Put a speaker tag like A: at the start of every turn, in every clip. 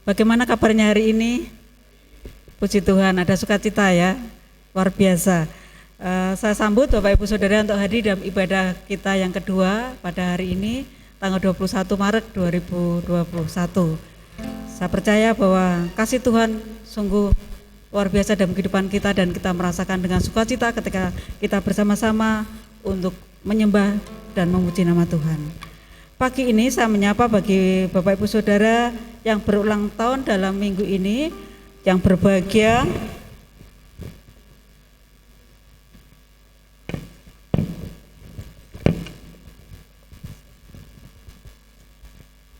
A: Bagaimana kabarnya hari ini? Puji Tuhan, ada sukacita ya, luar biasa. Saya sambut Bapak Ibu Saudara untuk hadir dalam ibadah kita yang kedua pada hari ini, tanggal 21 Maret 2021. Saya percaya bahwa kasih Tuhan sungguh luar biasa dalam kehidupan kita dan kita merasakan dengan sukacita ketika kita bersama-sama untuk menyembah dan memuji nama Tuhan. Pagi ini saya menyapa bagi Bapak Ibu Saudara yang berulang tahun dalam minggu ini, yang berbahagia.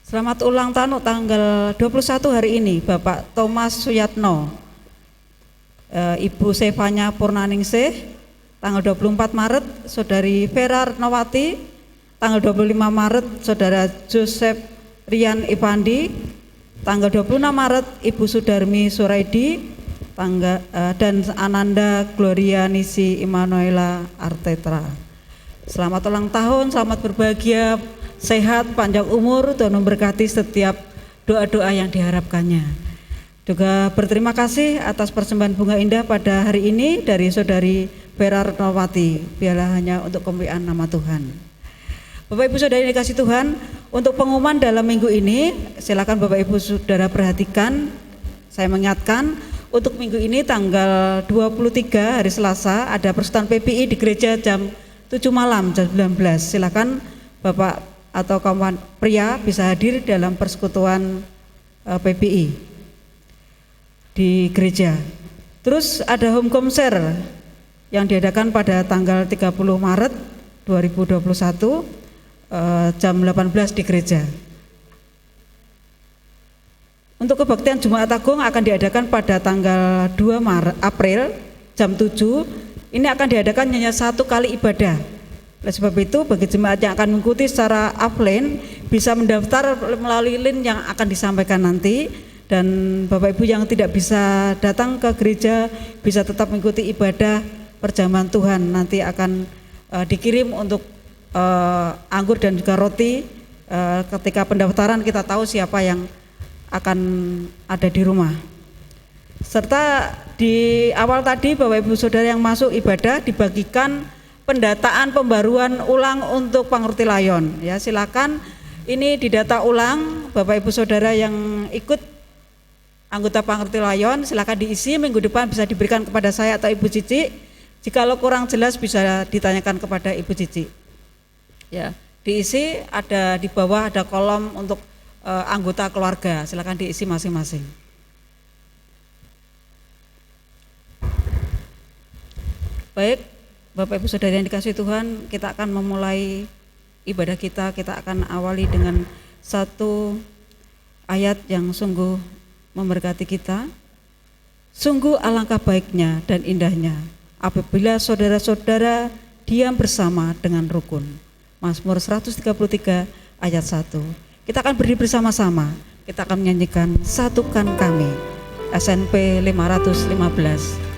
A: Selamat ulang tahun tanggal 21 hari ini Bapak Thomas Suyatno, Ibu Sevanya Purnaningsih, tanggal 24 Maret Saudari Vera Retnowati, tanggal 25 Maret Saudara Joseph Rian Ipandi, tanggal 26 Maret Ibu Sudarmi Suraidi, dan Ananda Gloria Nisi Immanuela Artetra. Selamat ulang tahun, selamat berbahagia, sehat, panjang umur, Tuhan memberkati setiap doa-doa yang diharapkannya. Juga berterima kasih atas persembahan bunga indah pada hari ini dari Saudari Vera Retnowati, biarlah hanya untuk kemuliaan nama Tuhan. Bapak Ibu Saudara yang dikasih Tuhan, untuk pengumuman dalam minggu ini, silakan Bapak Ibu Saudara perhatikan. Saya mengingatkan, untuk minggu ini tanggal 23 hari Selasa ada persekutuan PPI di gereja jam 7 malam, jam 19. Silakan Bapak atau kawan pria bisa hadir dalam persekutuan PPI di gereja. Terus ada home konser yang diadakan pada tanggal 30 Maret 2021 jam 18 di gereja. Untuk kebaktian Jumat Agung akan diadakan pada tanggal 2 April jam 7. Ini akan diadakan hanya satu kali ibadah. Oleh sebab itu bagi jemaat yang akan mengikuti secara offline bisa mendaftar melalui link yang akan disampaikan nanti, dan Bapak Ibu yang tidak bisa datang ke gereja bisa tetap mengikuti ibadah perjamuan Tuhan. Nanti akan dikirim untuk anggur dan juga roti. Ketika pendaftaran kita tahu siapa yang akan ada di rumah. Serta di awal tadi Bapak Ibu Saudara yang masuk ibadah dibagikan pendataan pembaruan ulang untuk Pangurti Layon. Ya, silakan ini didata ulang Bapak Ibu Saudara yang ikut anggota Pangurti Layon, silakan diisi. Minggu depan bisa diberikan kepada saya atau Ibu Cici. Jikalau kurang jelas bisa ditanyakan kepada Ibu Cici. Ya, diisi, ada di bawah ada kolom untuk anggota keluarga, silakan diisi masing-masing. Baik, Bapak Ibu Saudara yang dikasihi Tuhan, kita akan memulai ibadah kita. Kita akan awali dengan satu ayat yang sungguh memberkati kita. Sungguh alangkah baiknya dan indahnya apabila saudara-saudara diam bersama dengan rukun. Mazmur 133 ayat 1. Kita akan berdiri bersama-sama, kita akan menyanyikan Satukan Kami, SNP 515.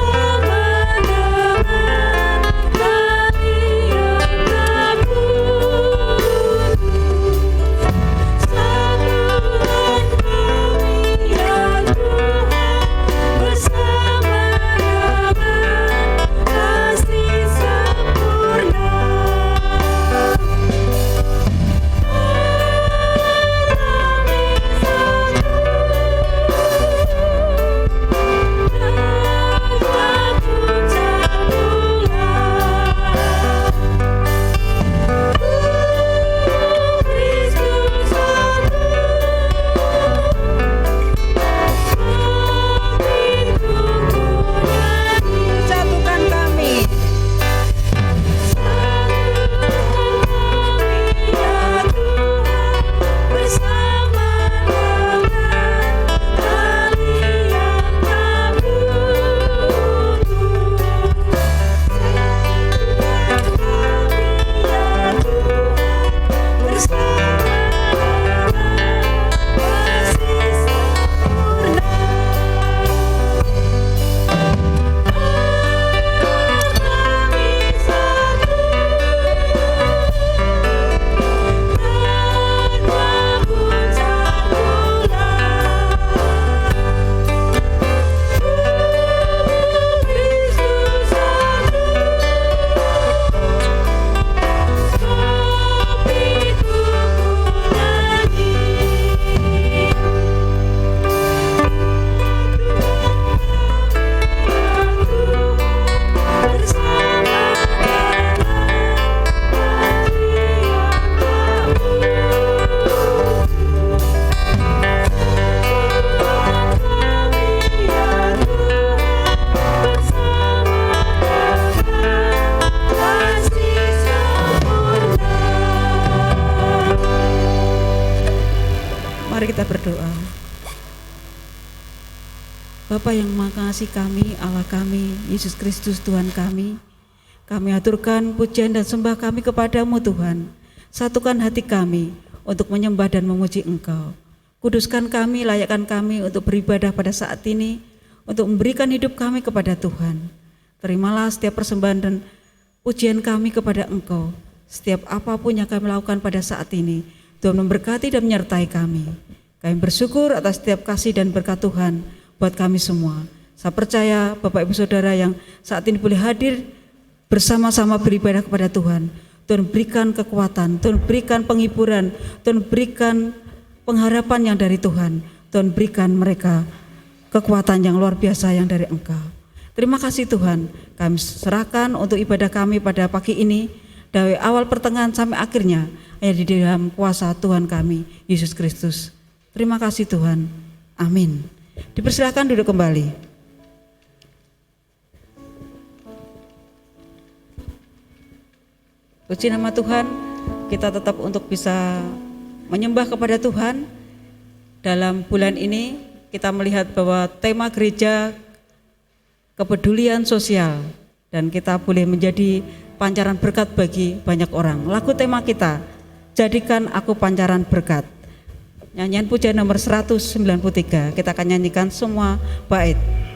B: Bersama dengan kami yang
A: Bapa yang mengasihi kami, Allah kami, Yesus Kristus Tuhan kami aturkan pujian dan sembah kami kepadamu Tuhan. Satukan hati kami untuk menyembah dan memuji Engkau. Kuduskan kami, layakkan kami untuk beribadah pada saat ini, untuk memberikan hidup kami kepada Tuhan. Terimalah setiap persembahan dan pujian kami kepada Engkau. Setiap apapun yang kami lakukan pada saat ini, Tuhan memberkati dan menyertai kami. Kami bersyukur atas setiap kasih dan berkat Tuhan buat kami semua. Saya percaya Bapak Ibu Saudara yang saat ini boleh hadir bersama-sama beribadah kepada Tuhan. Tuhan berikan kekuatan, Tuhan berikan penghiburan, Tuhan berikan pengharapan yang dari Tuhan. Tuhan berikan mereka kekuatan yang luar biasa yang dari Engkau. Terima kasih Tuhan, kami serahkan untuk ibadah kami pada pagi ini, dari awal pertengahan sampai akhirnya, hanya di dalam kuasa Tuhan kami, Yesus Kristus. Terima kasih Tuhan, amin. Dipersilakan duduk kembali. Puji nama Tuhan, kita tetap untuk bisa menyembah kepada Tuhan. Dalam bulan ini kita melihat bahwa tema gereja kepedulian sosial, dan kita boleh menjadi pancaran berkat bagi banyak orang. Lagu tema kita, jadikan aku pancaran berkat. Nyanyian pujian nomor 193, kita akan nyanyikan semua bait.
B: Banyak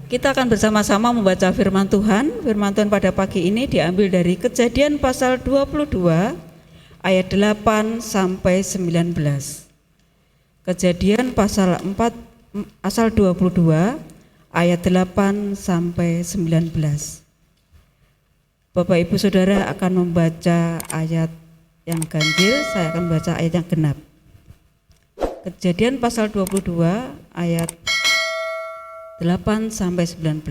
A: Kita akan bersama-sama membaca firman Tuhan. Firman Tuhan pada pagi ini diambil dari Kejadian pasal 22 ayat 8 sampai 19. Kejadian pasal 22 ayat 8 sampai 19. Bapak Ibu Saudara akan membaca ayat yang ganjil, saya akan membaca ayat yang genap. Kejadian pasal 22 ayat 8 sampai 19.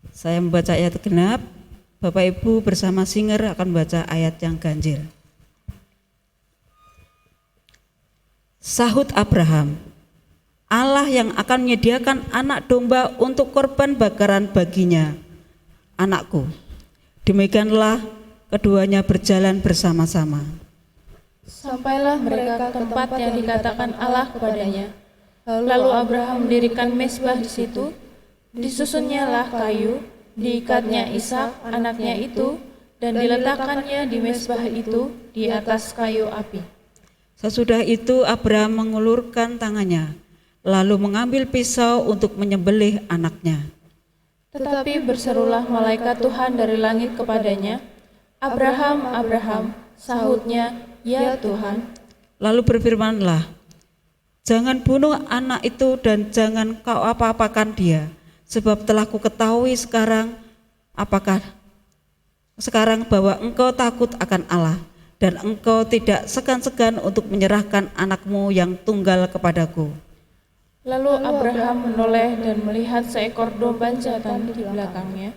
A: Saya membaca ayat genap, Bapak Ibu bersama singer akan membaca ayat yang ganjil. Sahut Abraham, Allah yang akan menyediakan anak domba untuk korban bakaran baginya, anakku. Demikianlah keduanya berjalan bersama-sama.
B: Sampailah mereka ke tempat yang dikatakan Allah kepadanya. Lalu Abraham mendirikan mezbah di situ, disusunnyalah kayu, diikatnya Ishak anaknya itu, dan diletakkannya di mezbah itu di atas kayu api.
A: Sesudah itu Abraham mengulurkan tangannya, lalu mengambil pisau untuk menyembelih anaknya.
B: Tetapi berserulah malaikat Tuhan dari langit kepadanya, Abraham, Abraham, sahutnya, ya Tuhan.
A: Lalu berfirmanlah, jangan bunuh anak itu dan jangan kau apa-apakan dia, sebab telah ku ketahui sekarang bahwa engkau takut akan Allah, dan engkau tidak segan-segan untuk menyerahkan anakmu yang tunggal kepadaku.
B: Lalu Abraham menoleh dan melihat seekor domba jantan di belakangnya,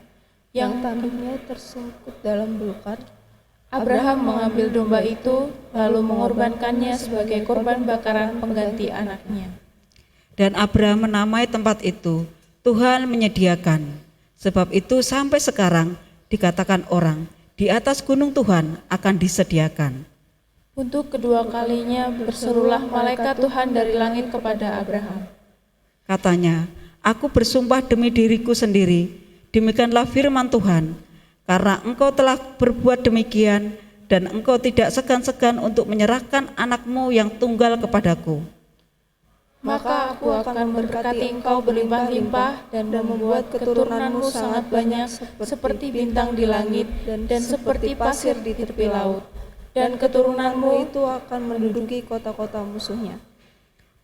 B: yang tanduknya tersungkut dalam belukar. Abraham mengambil domba itu, lalu mengorbankannya sebagai korban bakaran pengganti anaknya.
A: Dan Abraham menamai tempat itu, Tuhan menyediakan. Sebab itu sampai sekarang dikatakan orang, di atas gunung Tuhan akan disediakan.
B: Untuk kedua kalinya berserulah malaikat Tuhan dari langit kepada Abraham.
A: Katanya, aku bersumpah demi diriku sendiri, demikianlah firman Tuhan, karena engkau telah berbuat demikian dan engkau tidak segan-segan untuk menyerahkan anakmu yang tunggal kepadaku.
B: Maka aku akan memberkati engkau berlimpah-limpah dan membuat keturunanmu sangat banyak seperti bintang di langit dan seperti pasir di tepi laut. Dan keturunanmu itu akan menduduki kota-kota musuhnya.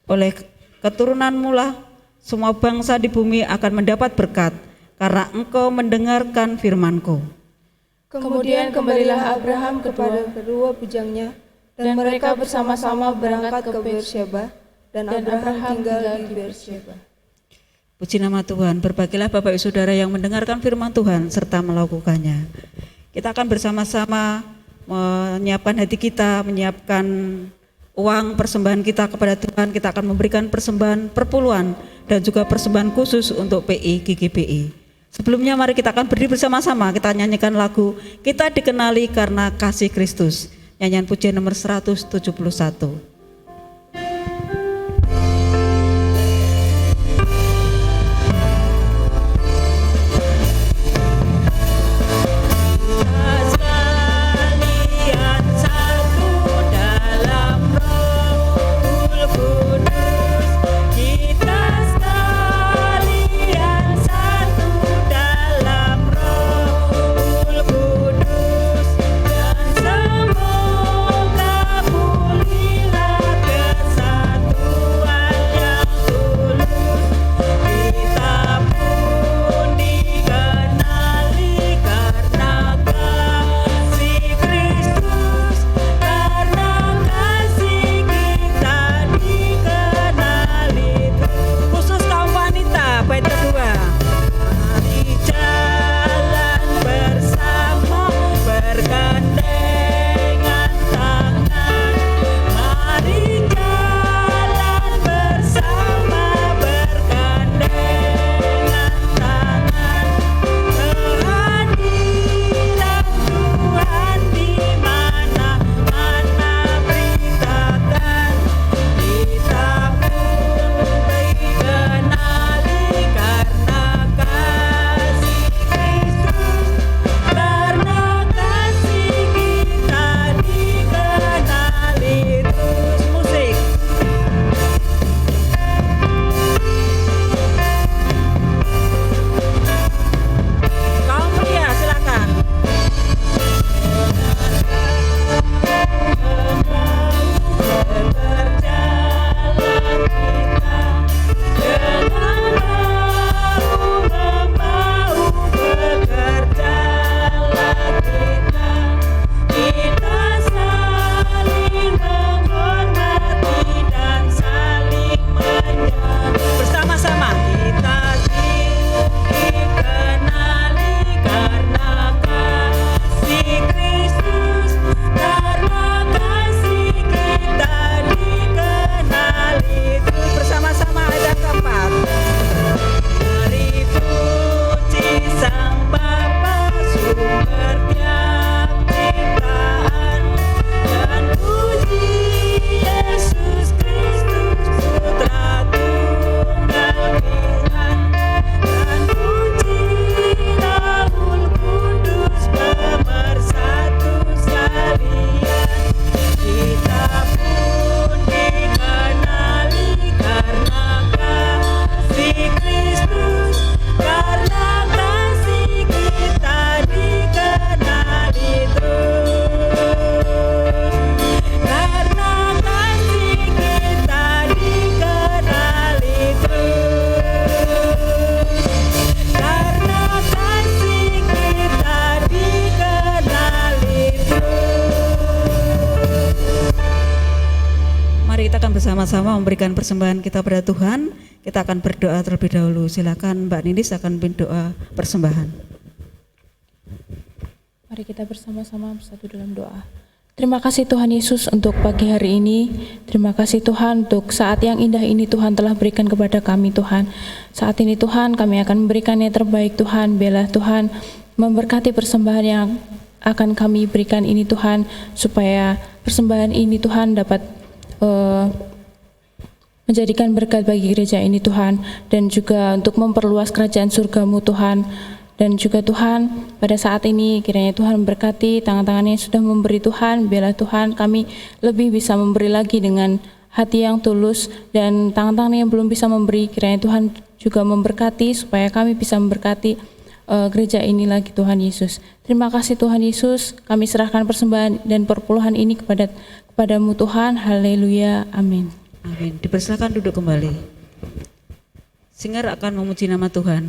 A: Oleh keturunanmu lah semua bangsa di bumi akan mendapat berkat, karena engkau mendengarkan firman-Ku.
B: Kemudian kembalilah Abraham kepada kedua bujangnya, dan mereka bersama-sama berangkat ke Beersheba, dan Abraham tinggal di Beersheba.
A: Puji nama Tuhan, berbahagialah Bapak Ibu Saudara yang mendengarkan firman Tuhan serta melakukannya. Kita akan bersama-sama menyiapkan hati kita, menyiapkan uang persembahan kita kepada Tuhan. Kita akan memberikan persembahan perpuluhan dan juga persembahan khusus untuk PI GGBI. Sebelumnya mari kita akan berdiri bersama-sama, kita nyanyikan lagu Kita Dikenali Karena Kasih Kristus, nyanyian pujian nomor 171.
C: Semoga
A: bersama-sama memberikan persembahan kita pada Tuhan. Kita akan berdoa terlebih dahulu. Silakan Mbak Ninis akan memimpin doa persembahan.
B: Mari kita bersama-sama bersatu dalam doa. Terima kasih Tuhan Yesus untuk pagi hari ini. Terima kasih Tuhan untuk saat yang indah ini Tuhan telah berikan kepada kami Tuhan. Saat ini Tuhan kami akan memberikan yang terbaik Tuhan. Biarlah Tuhan memberkati persembahan yang akan kami berikan ini Tuhan. Supaya persembahan ini Tuhan dapat menjadikan berkat bagi gereja ini Tuhan. Dan juga untuk memperluas kerajaan surga-Mu Tuhan. Dan juga Tuhan, pada saat ini kiranya Tuhan memberkati tangan-tangan yang sudah memberi Tuhan. Biarlah Tuhan kami lebih bisa memberi lagi dengan hati yang tulus. Dan tangan-tangan yang belum bisa memberi, kiranya Tuhan juga memberkati supaya kami bisa memberkati gereja ini lagi Tuhan Yesus. Terima kasih Tuhan Yesus, kami serahkan persembahan dan perpuluhan ini kepadamu Tuhan. Haleluya, amin.
A: Amin. Dipersilakan duduk kembali. Singer akan memuji nama Tuhan.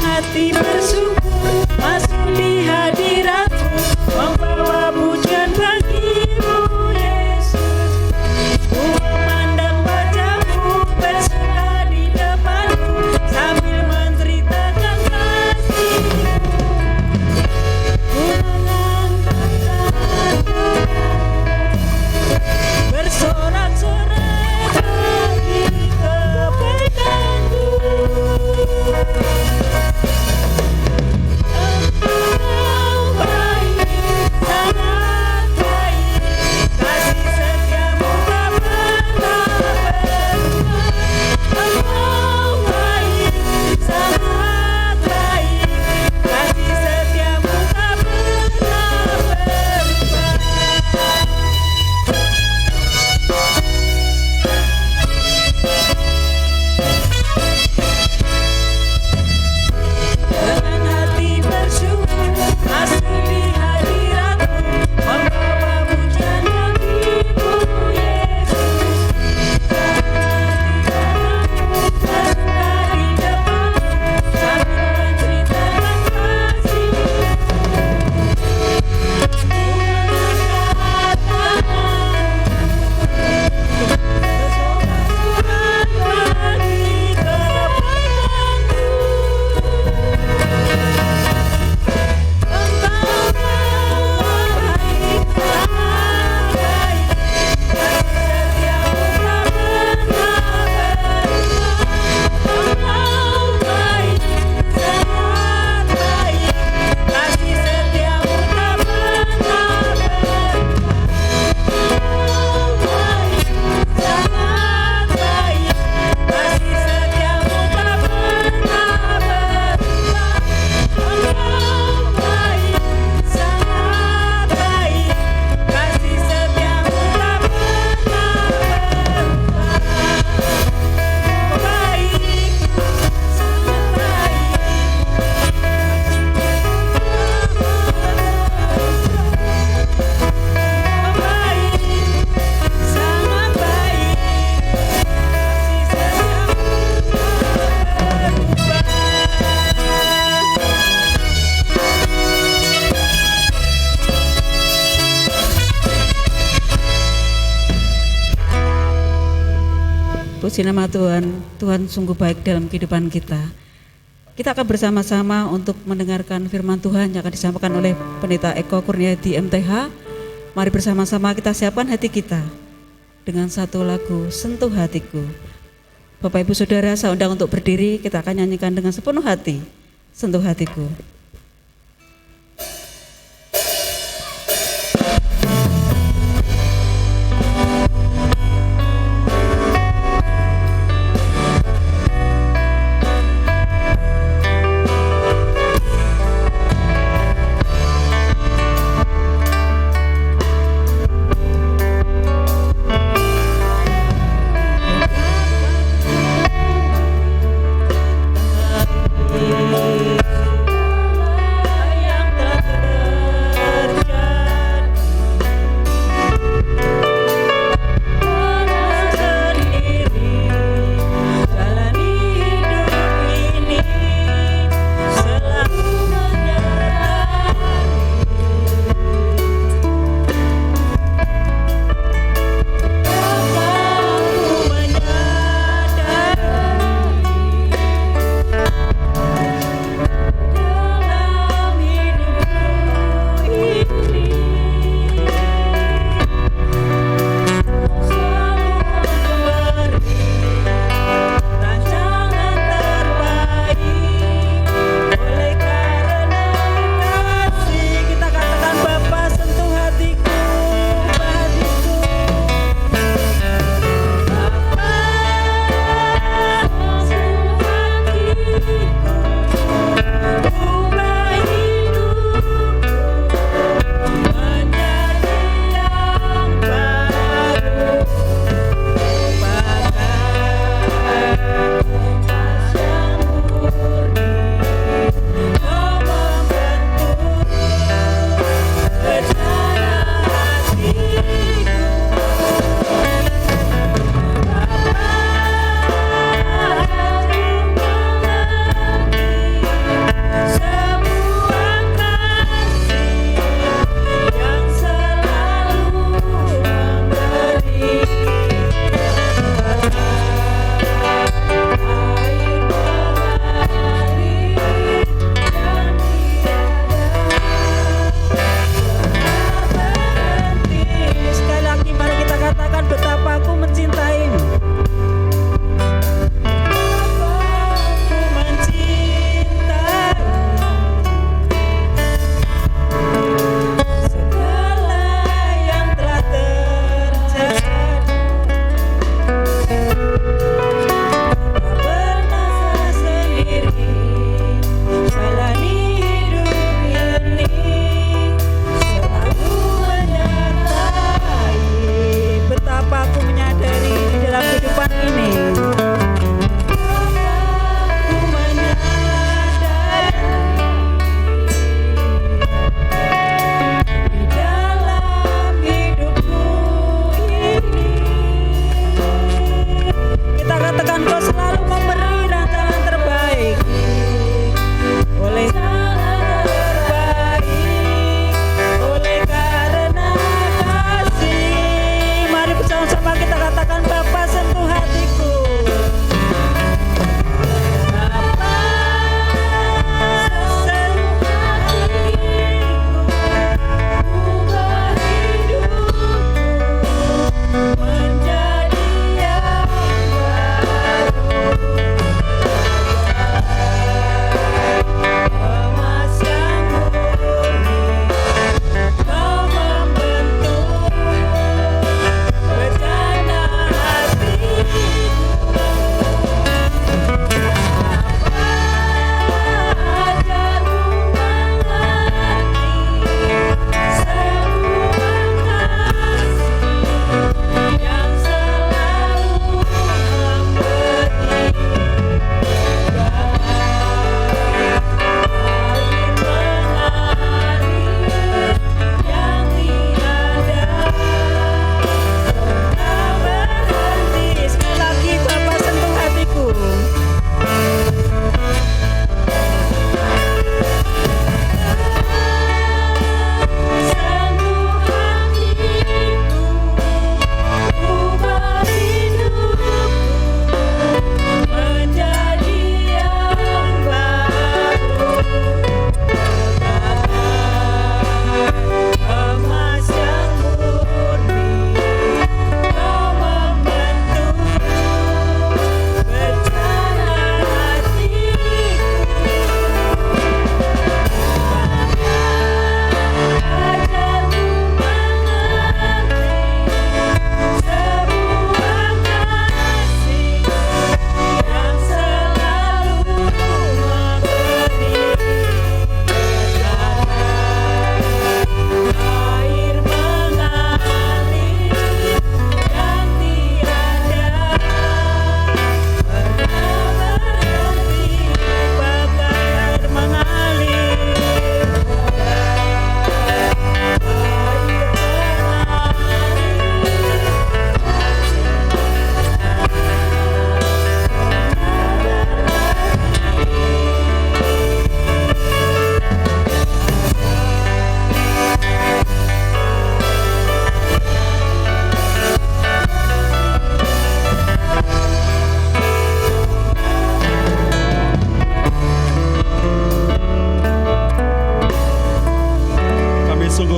C: Hati bersyukur masuk di hadirat-Mu, membawa pujian bagi-Mu Yesus. Ku memandang wajah-Mu bersuka di depan-Mu, sambil menceritakan kasih-Mu. Ku mengangkat tanganku, bersorak-sorai bagi kebaikan-Mu.
A: Puji nama Tuhan, Tuhan sungguh baik dalam kehidupan kita. Kita akan bersama-sama untuk mendengarkan firman Tuhan yang akan disampaikan oleh Pendeta Eko Kurniadi MTH. Mari bersama-sama kita siapkan hati kita dengan satu lagu, Sentuh Hatiku. Bapak Ibu Saudara, saya undang untuk berdiri, kita akan nyanyikan dengan sepenuh hati, Sentuh Hatiku.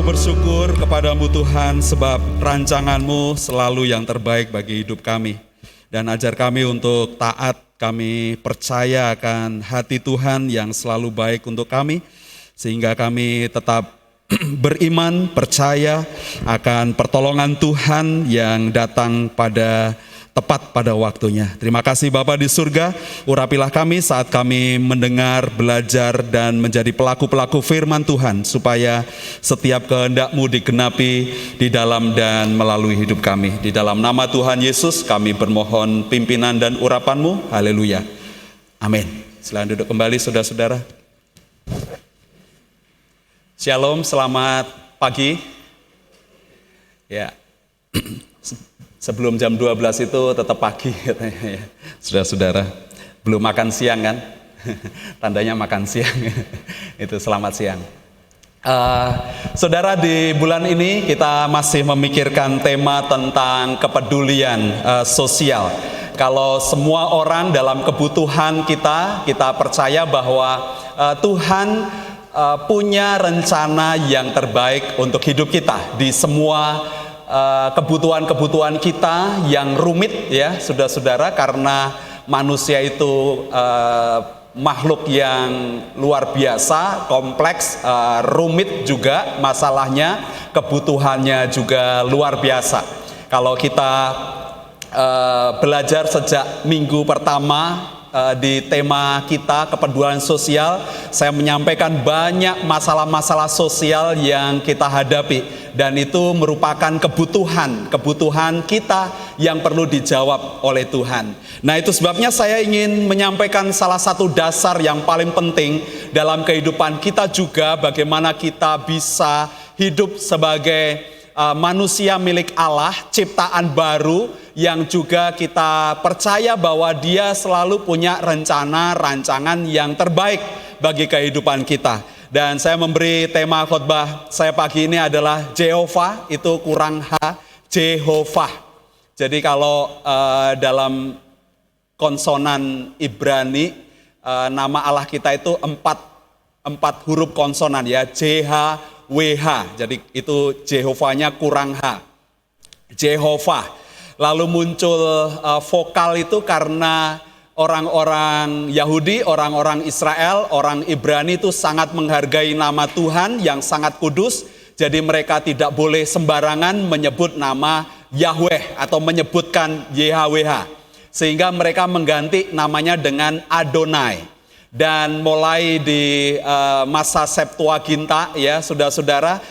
D: sungguh bersyukur kepadamu Tuhan, sebab rancanganmu selalu yang terbaik bagi hidup kami. Dan ajar kami untuk taat, kami percaya akan hati Tuhan yang selalu baik untuk kami, sehingga kami tetap beriman, percaya akan pertolongan Tuhan yang datang tepat pada waktunya. Terima kasih Bapa di surga, urapilah kami saat kami mendengar, belajar, dan menjadi pelaku-pelaku firman Tuhan, supaya setiap kehendak-Mu digenapi di dalam dan melalui hidup kami. Di dalam nama Tuhan Yesus kami bermohon pimpinan dan urapan-Mu. Haleluya. Amin. Silakan duduk kembali saudara-saudara. Shalom, selamat pagi. Ya. Sebelum jam 12 itu tetap pagi katanya ya. Saudara-saudara, belum makan siang kan? Tandanya makan siang. Itu selamat siang. Saudara, di bulan ini kita masih memikirkan tema tentang kepedulian sosial. Kalau semua orang dalam kebutuhan kita percaya bahwa Tuhan punya rencana yang terbaik untuk hidup kita di semua kebutuhan-kebutuhan kita yang rumit ya saudara-saudara, karena manusia itu makhluk yang luar biasa, kompleks, rumit juga masalahnya, kebutuhannya juga luar biasa. Kalau kita belajar sejak minggu pertama di tema kita kepedulian sosial, saya menyampaikan banyak masalah-masalah sosial yang kita hadapi, dan itu merupakan kebutuhan kita yang perlu dijawab oleh Tuhan. Nah, itu sebabnya saya ingin menyampaikan salah satu dasar yang paling penting dalam kehidupan kita juga, bagaimana kita bisa hidup sebagai manusia milik Allah, ciptaan baru yang juga kita percaya bahwa Dia selalu punya rancangan yang terbaik bagi kehidupan kita. Dan saya memberi tema khotbah saya pagi ini adalah Jehovah, itu kurang H, Jehovah. Jadi kalau dalam konsonan Ibrani, nama Allah kita itu empat huruf konsonan ya, JHWH. Jadi itu Jehovahnya kurang H, Jehovah. Lalu muncul vokal itu karena orang-orang Yahudi, orang-orang Israel, orang Ibrani itu sangat menghargai nama Tuhan yang sangat kudus. Jadi mereka tidak boleh sembarangan menyebut nama Yahweh atau menyebutkan YHWH. Sehingga mereka mengganti namanya dengan Adonai. Dan mulai di masa Septuaginta ya saudara-saudara,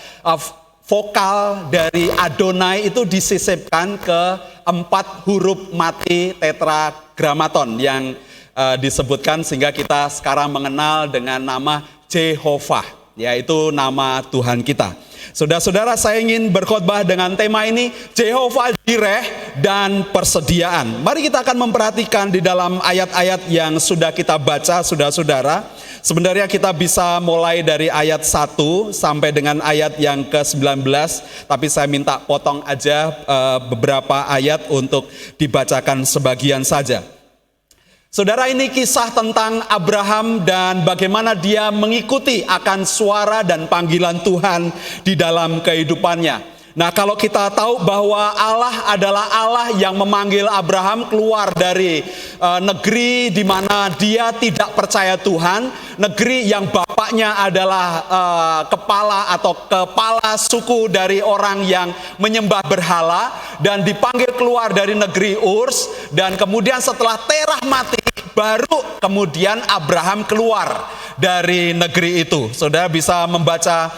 D: vokal dari Adonai itu disisipkan ke 4 huruf mati tetragramaton yang disebutkan, sehingga kita sekarang mengenal dengan nama Jehovah, yaitu nama Tuhan kita. Saudara-saudara, saya ingin berkhotbah dengan tema ini, Jehovah Jireh dan persediaan. Mari kita akan memperhatikan di dalam ayat-ayat yang sudah kita baca, saudara-saudara. Sebenarnya kita bisa mulai dari ayat 1 sampai dengan ayat yang ke-19, tapi saya minta potong aja beberapa ayat untuk dibacakan sebagian saja. Saudara, ini kisah tentang Abraham dan bagaimana dia mengikuti akan suara dan panggilan Tuhan di dalam kehidupannya. Nah, kalau kita tahu bahwa Allah adalah Allah yang memanggil Abraham keluar dari negeri di mana dia tidak percaya Tuhan, negeri yang bapaknya adalah kepala suku dari orang yang menyembah berhala, dan dipanggil keluar dari negeri Urs, dan kemudian setelah Terah mati, baru kemudian Abraham keluar dari negeri itu. Saudara bisa membaca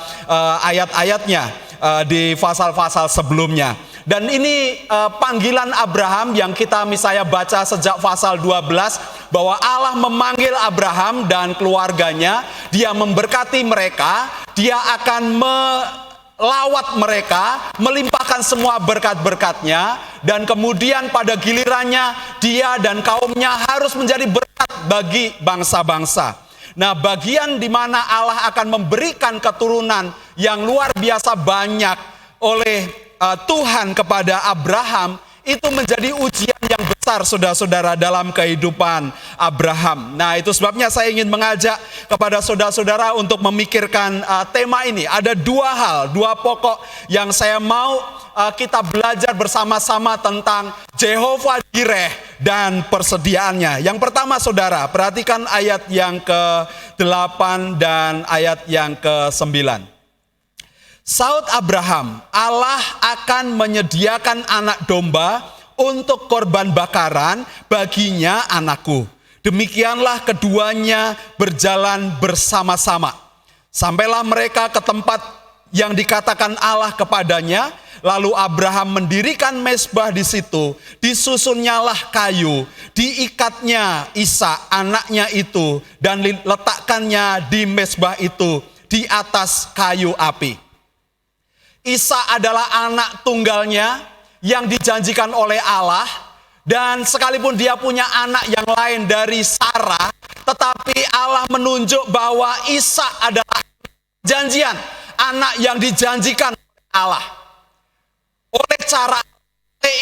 D: ayat-ayatnya di pasal-pasal sebelumnya. Dan ini panggilan Abraham yang kita misalnya baca sejak pasal 12, bahwa Allah memanggil Abraham dan keluarganya, dia memberkati mereka, dia akan melawat mereka, melimpahkan semua berkat-berkatnya, dan kemudian pada gilirannya dia dan kaumnya harus menjadi berkat bagi bangsa-bangsa. Nah, bagian di mana Allah akan memberikan keturunan yang luar biasa banyak oleh Tuhan kepada Abraham, itu menjadi ujian yang besar saudara-saudara dalam kehidupan Abraham. Nah, itu sebabnya saya ingin mengajak kepada saudara-saudara untuk memikirkan tema ini. Ada dua pokok yang saya mau kita belajar bersama-sama tentang Jehovah Jireh dan persediaannya. Yang pertama saudara, perhatikan ayat yang ke-8 dan ayat yang ke-9. Saud Abraham, Allah akan menyediakan anak domba untuk korban bakaran baginya anakku. Demikianlah keduanya berjalan bersama-sama. Sampailah mereka ke tempat yang dikatakan Allah kepadanya. Lalu Abraham mendirikan mezbah di situ. Disusunnyalah kayu, diikatnya Ishak anaknya itu, dan letakkannya di mezbah itu di atas kayu api. Ishak adalah anak tunggalnya yang dijanjikan oleh Allah, dan sekalipun dia punya anak yang lain dari Sarah, tetapi Allah menunjuk bahwa Ishak adalah janjian, anak yang dijanjikan oleh Allah. Oleh cara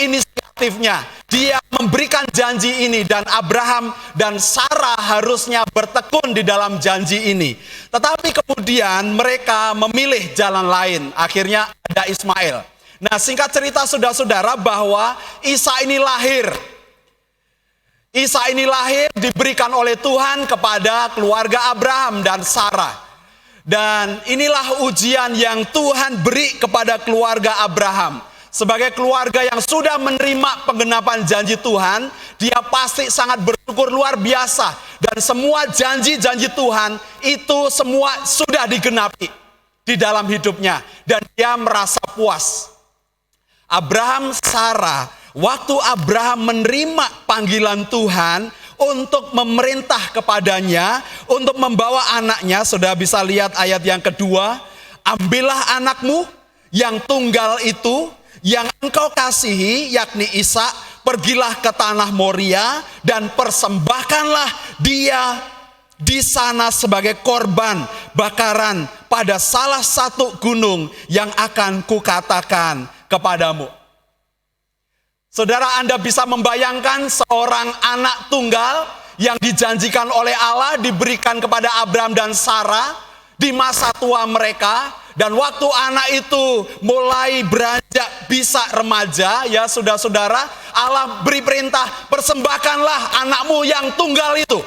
D: inisiatifnya, dia memberikan janji ini, dan Abraham dan Sarah harusnya bertekun di dalam janji ini. Tetapi kemudian mereka memilih jalan lain, akhirnya ada Ismail. Nah, singkat cerita saudara-saudara, bahwa Ishak ini lahir. Ishak ini lahir diberikan oleh Tuhan kepada keluarga Abraham dan Sarah. Dan inilah ujian yang Tuhan beri kepada keluarga Abraham. Sebagai keluarga yang sudah menerima penggenapan janji Tuhan, dia pasti sangat bersyukur luar biasa. Dan semua janji-janji Tuhan itu semua sudah digenapi di dalam hidupnya. Dan dia merasa puas. Abraham, Sarah, waktu Abraham menerima panggilan Tuhan untuk memerintah kepadanya, untuk membawa anaknya, sudah bisa lihat ayat yang kedua. Ambillah anakmu yang tunggal itu, yang engkau kasihi, yakni Ishak, pergilah ke tanah Moria dan persembahkanlah dia di sana sebagai korban bakaran pada salah satu gunung yang akan kukatakan kepadamu. Saudara, Anda bisa membayangkan seorang anak tunggal yang dijanjikan oleh Allah diberikan kepada Abraham dan Sarah di masa tua mereka. Dan waktu anak itu mulai beranjak bisa remaja, ya saudara-saudara, Allah beri perintah, persembahkanlah anakmu yang tunggal itu.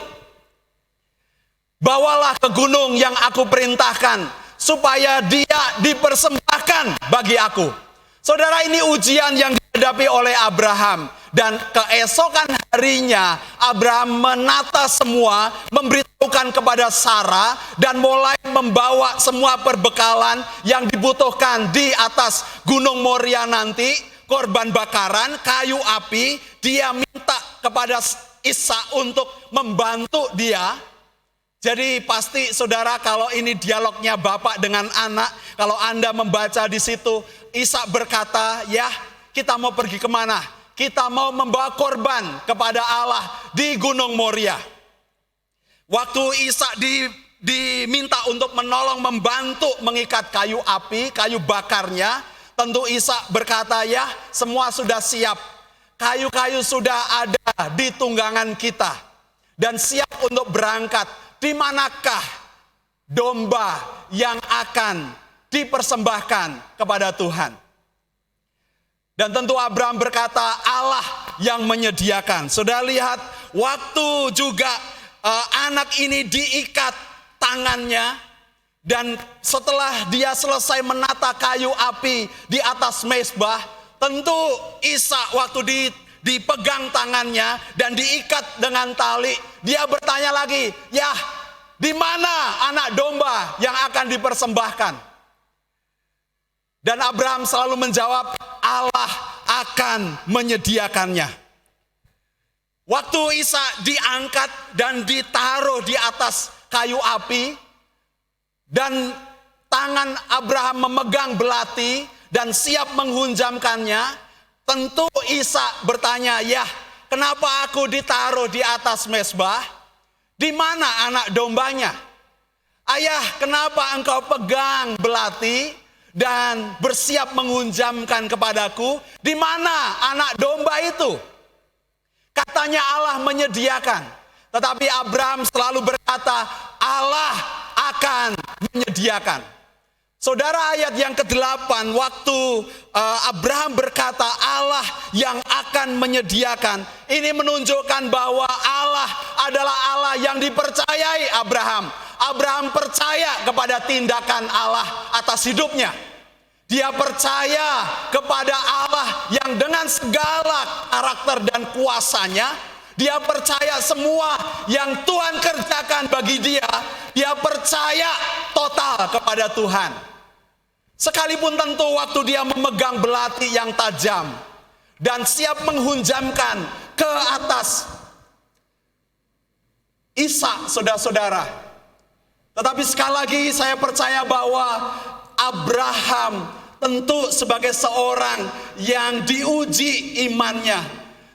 D: Bawalah ke gunung yang aku perintahkan, supaya dia dipersembahkan bagi aku. Saudara, ini ujian yang dihadapi oleh Abraham. Dan keesokan harinya Abraham menata semua, memberitahukan kepada Sarah, dan mulai membawa semua perbekalan yang dibutuhkan di atas gunung Moria nanti, korban bakaran, kayu api. Dia minta kepada Ishak untuk membantu dia. Jadi pasti saudara, kalau ini dialognya bapak dengan anak, kalau Anda membaca di situ, Ishak berkata, ya kita mau pergi kemana? Kita mau membawa korban kepada Allah di Gunung Moria. Waktu Ishak diminta untuk menolong, membantu mengikat kayu api, kayu bakarnya, tentu Ishak berkata, ya semua sudah siap. Kayu-kayu sudah ada di tunggangan kita. Dan siap untuk berangkat. Di manakah domba yang akan dipersembahkan kepada Tuhan? Dan tentu Abraham berkata, Allah yang menyediakan. Sudah lihat, waktu juga anak ini diikat tangannya, dan setelah dia selesai menata kayu api di atas mezbah, tentu Ishak waktu dipegang tangannya dan diikat dengan tali, dia bertanya lagi, ya di mana anak domba yang akan dipersembahkan? Dan Abraham selalu menjawab, Allah akan menyediakannya. Waktu Ishak diangkat dan ditaruh di atas kayu api, dan tangan Abraham memegang belati dan siap menghunjamkannya, tentu Ishak bertanya, ya kenapa aku ditaruh di atas mezbah? Di mana anak dombanya? Ayah, kenapa engkau pegang belati dan bersiap menghunjamkan kepadaku? Di mana anak domba itu? Katanya Allah menyediakan, tetapi Abraham selalu berkata, Allah akan menyediakan. Saudara, ayat yang ke-8, waktu Abraham berkata Allah yang akan menyediakan, ini menunjukkan bahwa Allah adalah Allah yang dipercayai Abraham. Abraham percaya kepada tindakan Allah atas hidupnya. Dia percaya kepada Allah yang dengan segala karakter dan kuasanya, dia percaya semua yang Tuhan kerjakan bagi dia, dia percaya total kepada Tuhan. Sekalipun tentu waktu dia memegang belati yang tajam dan siap menghunjamkan ke atas Ishak, saudara-saudara. Tetapi sekali lagi saya percaya bahwa Abraham tentu sebagai seorang yang diuji imannya,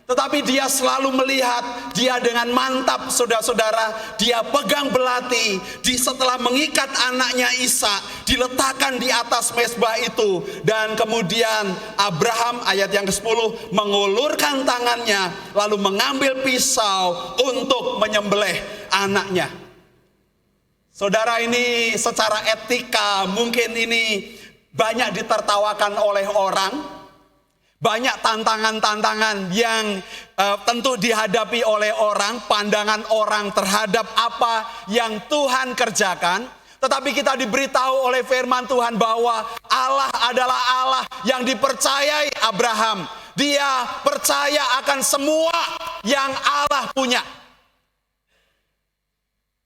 D: tetapi dia selalu melihat, dia dengan mantap, saudara-saudara, dia pegang belati, setelah mengikat anaknya Ishak, diletakkan di atas mezbah itu, dan kemudian Abraham, ayat yang ke-10, mengulurkan tangannya, lalu mengambil pisau untuk menyembelih anaknya. Saudara, ini secara etika mungkin ini banyak ditertawakan oleh orang. Banyak tantangan-tantangan yang tentu dihadapi oleh orang, pandangan orang terhadap apa yang Tuhan kerjakan. Tetapi kita diberitahu oleh firman Tuhan bahwa Allah adalah Allah yang dipercayai Abraham. Dia percaya akan semua yang Allah punya.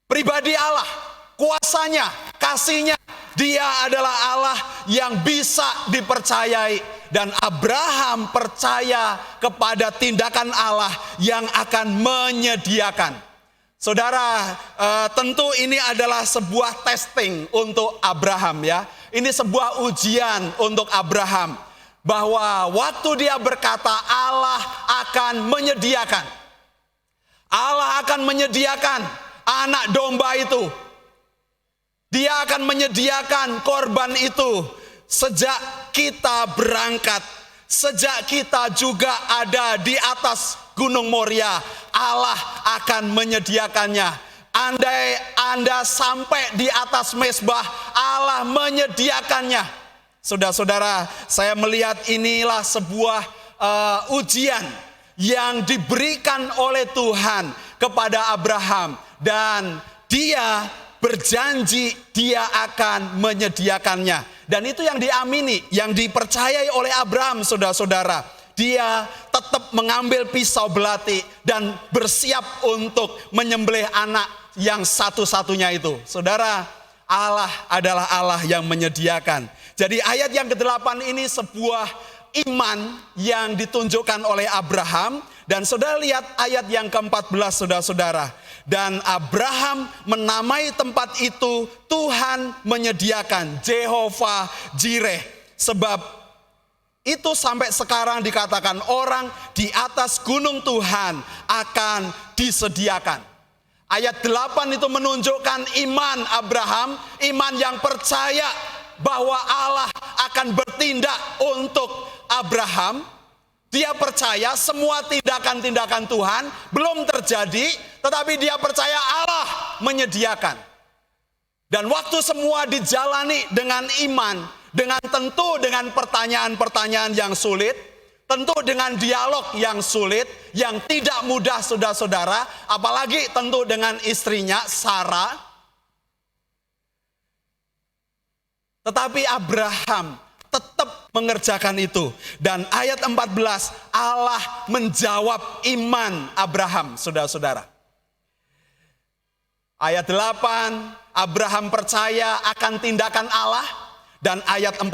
D: Pribadi Allah, kuasanya, kasihnya, dia adalah Allah yang bisa dipercayai. Dan Abraham percaya kepada tindakan Allah yang akan menyediakan. Saudara, tentu ini adalah sebuah testing untuk Abraham ya. Ini sebuah ujian untuk Abraham. Bahwa waktu dia berkata Allah akan menyediakan. Allah akan menyediakan anak domba itu. Dia akan menyediakan korban itu. Sejak kita berangkat, sejak kita juga ada di atas Gunung Moria, Allah akan menyediakannya. Andai Anda sampai di atas mezbah, Allah menyediakannya. Saudara-saudara, saya melihat inilah sebuah ujian yang diberikan oleh Tuhan kepada Abraham. Dan dia berjanji dia akan menyediakannya. Dan itu yang diamini, yang dipercayai oleh Abraham, saudara-saudara. Dia tetap mengambil pisau belati dan bersiap untuk menyembelih anak yang satu-satunya itu. Saudara, Allah adalah Allah yang menyediakan. Jadi ayat yang ke-8 ini sebuah iman yang ditunjukkan oleh Abraham. Dan saudara lihat ayat yang ke-14, saudara-saudara. Dan Abraham menamai tempat itu Tuhan menyediakan, Jehovah Jireh. Sebab itu sampai sekarang dikatakan orang di atas gunung Tuhan akan disediakan. Ayat 8 itu menunjukkan iman Abraham, iman yang percaya bahwa Allah akan bertindak untuk Abraham. Dia percaya semua tindakan-tindakan Tuhan belum terjadi, tetapi dia percaya Allah menyediakan. Dan waktu semua dijalani dengan iman, dengan tentu dengan pertanyaan-pertanyaan yang sulit, tentu dengan dialog yang sulit, yang tidak mudah saudara-saudara, apalagi tentu dengan istrinya Sarah. Tetapi Abraham tetap mengerjakan itu. Dan ayat 14, Allah menjawab iman Abraham, saudara-saudara. Ayat 8, Abraham percaya akan tindakan Allah. Dan ayat 14,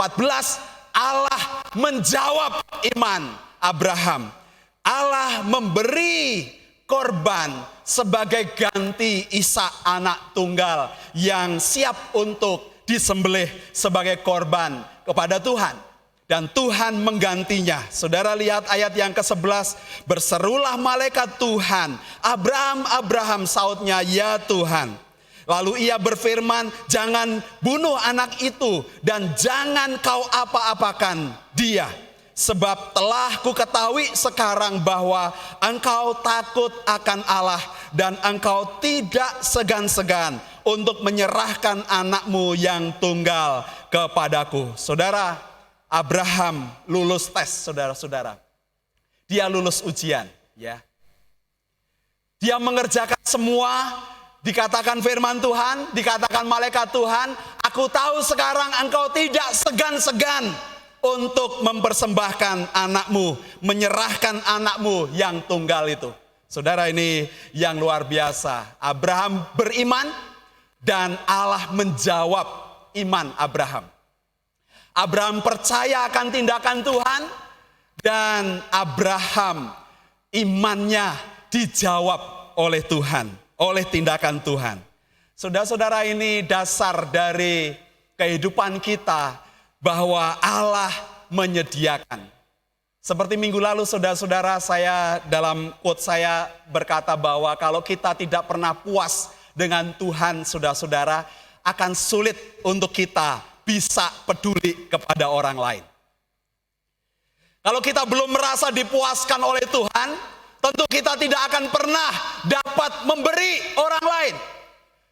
D: Allah menjawab iman Abraham. Allah memberi korban sebagai ganti Ishak anak tunggal yang siap untuk disembelih sebagai korban kepada Tuhan. Dan Tuhan menggantinya. Saudara lihat ayat yang ke-11. Berserulah malaikat Tuhan, Abraham, Abraham, sautnya, ya Tuhan. Lalu ia berfirman, jangan bunuh anak itu dan jangan kau apa-apakan dia. Sebab telah kuketahui sekarang bahwa engkau takut akan Allah dan engkau tidak segan-segan untuk menyerahkan anakmu yang tunggal kepadaku. Saudara, Abraham lulus tes, saudara-saudara. Dia lulus ujian, ya. Dia mengerjakan semua, dikatakan firman Tuhan, dikatakan malaikat Tuhan, aku tahu sekarang engkau tidak segan-segan untuk mempersembahkan anakmu, menyerahkan anakmu yang tunggal itu. Saudara, ini yang luar biasa. Abraham beriman dan Allah menjawab iman Abraham. Abraham percaya akan tindakan Tuhan dan Abraham imannya dijawab oleh Tuhan, oleh tindakan Tuhan. Saudara-saudara, ini dasar dari kehidupan kita bahwa Allah menyediakan. Seperti minggu lalu saudara-saudara, saya dalam quote saya berkata bahwa kalau kita tidak pernah puas dengan Tuhan, saudara-saudara, akan sulit untuk kita bisa peduli kepada orang lain. Kalau kita belum merasa dipuaskan oleh Tuhan, tentu kita tidak akan pernah dapat memberi orang lain.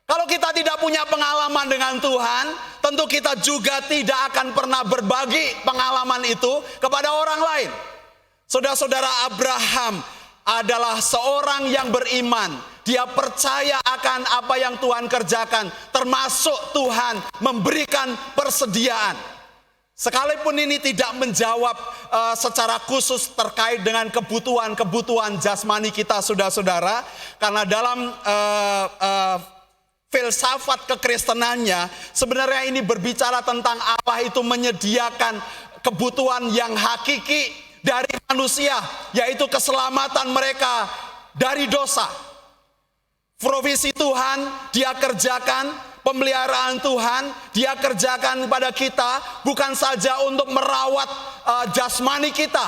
D: Kalau kita tidak punya pengalaman dengan Tuhan, tentu kita juga tidak akan pernah berbagi pengalaman itu kepada orang lain. Saudara-saudara, Abraham adalah seorang yang beriman. Dia percaya akan apa yang Tuhan kerjakan, termasuk Tuhan memberikan persediaan. Sekalipun ini tidak menjawab secara khusus terkait dengan kebutuhan-kebutuhan jasmani kita, saudara-saudara, karena dalam filsafat kekristenannya sebenarnya ini berbicara tentang Allah itu menyediakan kebutuhan yang hakiki dari manusia, yaitu keselamatan mereka dari dosa. Provisi Tuhan Dia kerjakan, pemeliharaan Tuhan Dia kerjakan pada kita, bukan saja untuk merawat jasmani kita,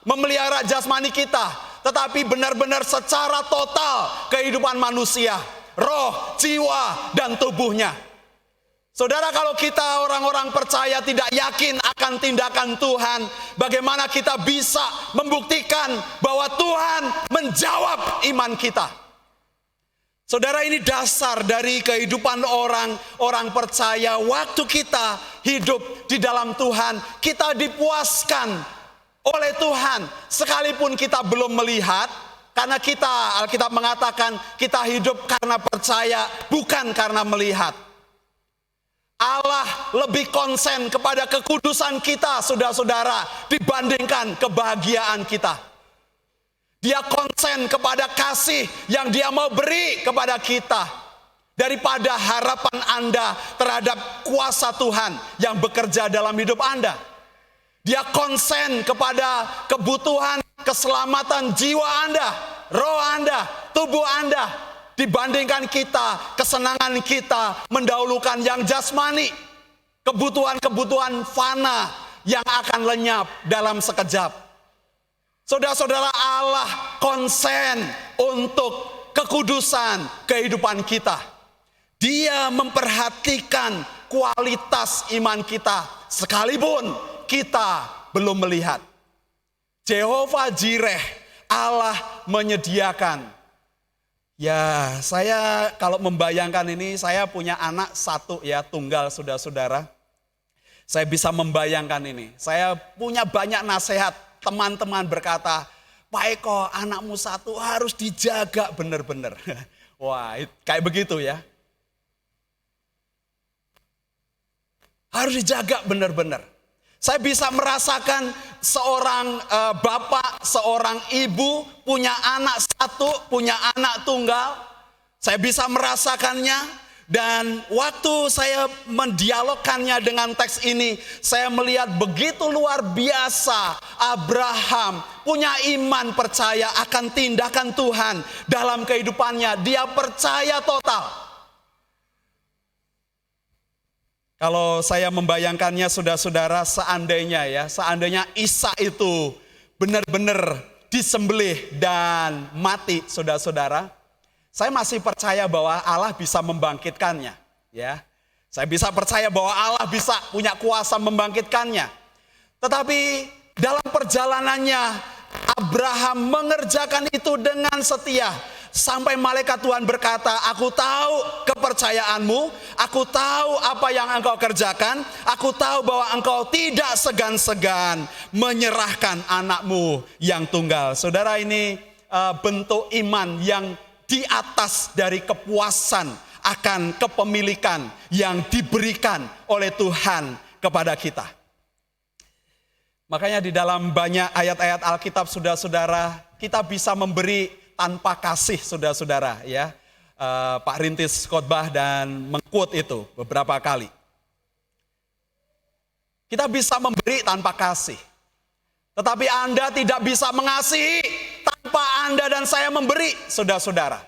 D: memelihara jasmani kita, tetapi benar-benar secara total kehidupan manusia, roh, jiwa, dan tubuhnya. Saudara, kalau kita orang-orang percaya tidak yakin akan tindakan Tuhan, bagaimana kita bisa membuktikan bahwa Tuhan menjawab iman kita? Saudara, ini dasar dari kehidupan orang percaya. Waktu kita hidup di dalam Tuhan, kita dipuaskan oleh Tuhan. Sekalipun kita belum melihat, karena Alkitab mengatakan kita hidup karena percaya, bukan karena melihat. Allah lebih konsen kepada kekudusan kita, saudara-saudara, dibandingkan kebahagiaan kita. Dia konsen kepada kasih yang Dia mau beri kepada kita, daripada harapan Anda terhadap kuasa Tuhan yang bekerja dalam hidup Anda. Dia konsen kepada kebutuhan keselamatan jiwa Anda, roh Anda, tubuh Anda, dibandingkan kita, kesenangan kita mendahulukan yang jasmani, kebutuhan-kebutuhan fana yang akan lenyap dalam sekejap. Saudara-saudara, Allah konsen untuk kekudusan kehidupan kita. Dia memperhatikan kualitas iman kita, sekalipun kita belum melihat. Jehovah Jireh, Allah menyediakan. Ya, saya kalau membayangkan ini, saya punya anak satu ya, tunggal, saudara-saudara. Saya bisa membayangkan ini. Saya punya banyak nasihat. Teman-teman berkata, Pak Eko, anakmu satu harus dijaga benar-benar. Wah, kayak begitu ya. Harus dijaga benar-benar. Saya bisa merasakan seorang bapak, seorang ibu punya anak satu, punya anak tunggal. Saya bisa merasakannya. Dan waktu saya mendialogkannya dengan teks ini, saya melihat begitu luar biasa Abraham punya iman percaya akan tindakan Tuhan dalam kehidupannya. Dia percaya total. Kalau saya membayangkannya, saudara-saudara, seandainya Ishak itu benar-benar disembelih dan mati, saudara-saudara, saya masih percaya bahwa Allah bisa membangkitkannya, ya. Saya bisa percaya bahwa Allah bisa punya kuasa membangkitkannya. Tetapi dalam perjalanannya Abraham mengerjakan itu dengan setia. Sampai malaikat Tuhan berkata, aku tahu kepercayaanmu, aku tahu apa yang engkau kerjakan, aku tahu bahwa engkau tidak segan-segan menyerahkan anakmu yang tunggal. Saudara, ini bentuk iman yang di atas dari kepuasan akan kepemilikan yang diberikan oleh Tuhan kepada kita. Makanya di dalam banyak ayat-ayat Alkitab, saudara-saudara, kita bisa memberi tanpa kasih, saudara-saudara, ya. Pak Rintis khotbah dan mengquote itu beberapa kali. Kita bisa memberi tanpa kasih. Tetapi Anda tidak bisa mengasihi tanpa Anda dan saya memberi, saudara-saudara.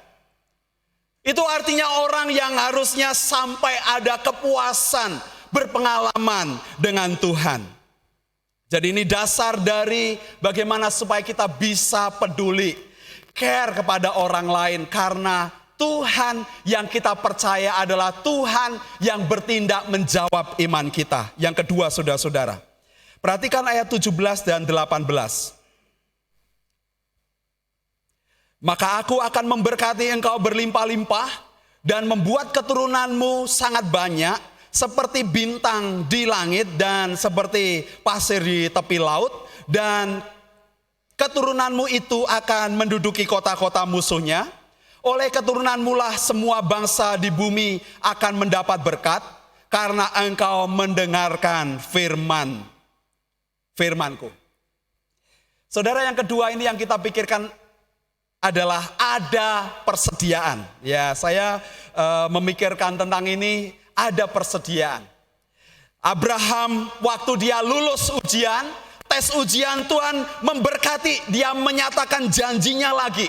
D: Itu artinya orang yang harusnya sampai ada kepuasan berpengalaman dengan Tuhan. Jadi ini dasar dari bagaimana supaya kita bisa peduli, care kepada orang lain, karena Tuhan yang kita percaya adalah Tuhan yang bertindak menjawab iman kita. Yang kedua, saudara-saudara, perhatikan ayat 17 dan 18. Maka aku akan memberkati engkau berlimpah-limpah dan membuat keturunanmu sangat banyak, seperti bintang di langit dan seperti pasir di tepi laut, dan keturunanmu itu akan menduduki kota-kota musuhnya. Oleh keturunanmu lah semua bangsa di bumi akan mendapat berkat, karena engkau mendengarkan firmanku. Saudara, yang kedua ini yang kita pikirkan adalah ada persediaan. Ya, saya memikirkan tentang ini, ada persediaan. Abraham waktu dia lulus ujian, tes ujian, Tuhan memberkati, dia menyatakan janjinya lagi.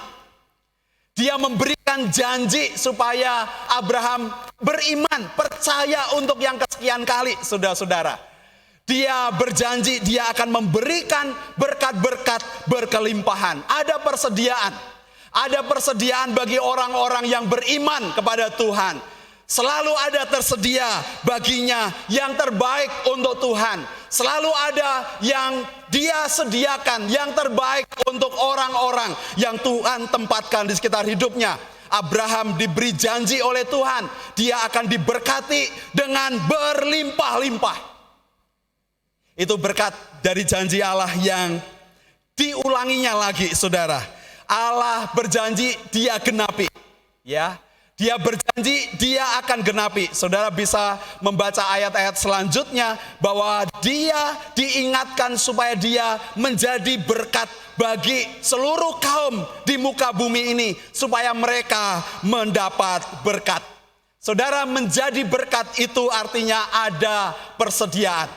D: Dia memberikan janji supaya Abraham beriman, percaya untuk yang kesekian kali, saudara-saudara. Dia berjanji dia akan memberikan berkat-berkat berkelimpahan. Ada persediaan. Ada persediaan bagi orang-orang yang beriman kepada Tuhan. Selalu ada tersedia baginya yang terbaik untuk Tuhan. Selalu ada yang dia sediakan yang terbaik untuk orang-orang yang Tuhan tempatkan di sekitar hidupnya. Abraham diberi janji oleh Tuhan, dia akan diberkati dengan berlimpah-limpah. Itu berkat dari janji Allah yang diulanginya lagi, saudara. Allah berjanji, dia genapi. Ya. Dia berjanji, dia akan genapi. Saudara bisa membaca ayat-ayat selanjutnya bahwa dia diingatkan supaya dia menjadi berkat bagi seluruh kaum di muka bumi ini, supaya mereka mendapat berkat. Saudara, menjadi berkat itu artinya ada persediaan.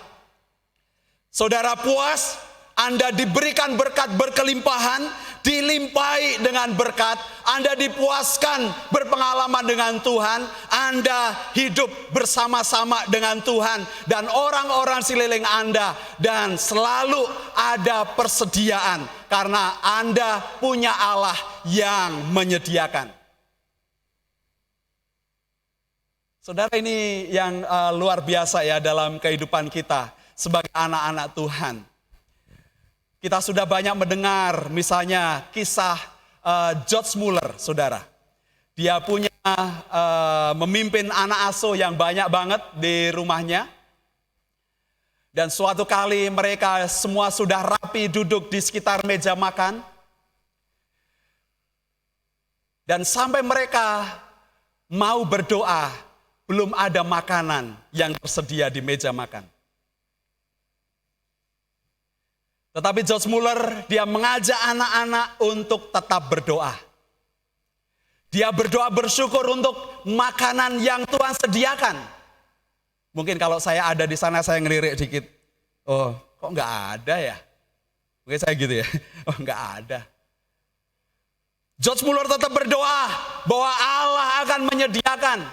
D: Saudara puas, Anda diberikan berkat berkelimpahan, dilimpahi dengan berkat, Anda dipuaskan berpengalaman dengan Tuhan, Anda hidup bersama-sama dengan Tuhan dan orang-orang sekeliling Anda, dan selalu ada persediaan karena Anda punya Allah yang menyediakan. Saudara, ini yang luar biasa ya dalam kehidupan kita sebagai anak-anak Tuhan. Kita sudah banyak mendengar misalnya kisah George Muller, saudara. Dia punya memimpin anak asuh yang banyak banget di rumahnya. Dan suatu kali mereka semua sudah rapi duduk di sekitar meja makan. Dan sampai mereka mau berdoa, belum ada makanan yang tersedia di meja makan. Tetapi George Muller, dia mengajak anak-anak untuk tetap berdoa. Dia berdoa bersyukur untuk makanan yang Tuhan sediakan. Mungkin kalau saya ada di sana, saya ngelirik dikit. Oh, kok nggak ada ya? Mungkin saya gitu ya. Oh, nggak ada. George Muller tetap berdoa bahwa Allah akan menyediakan.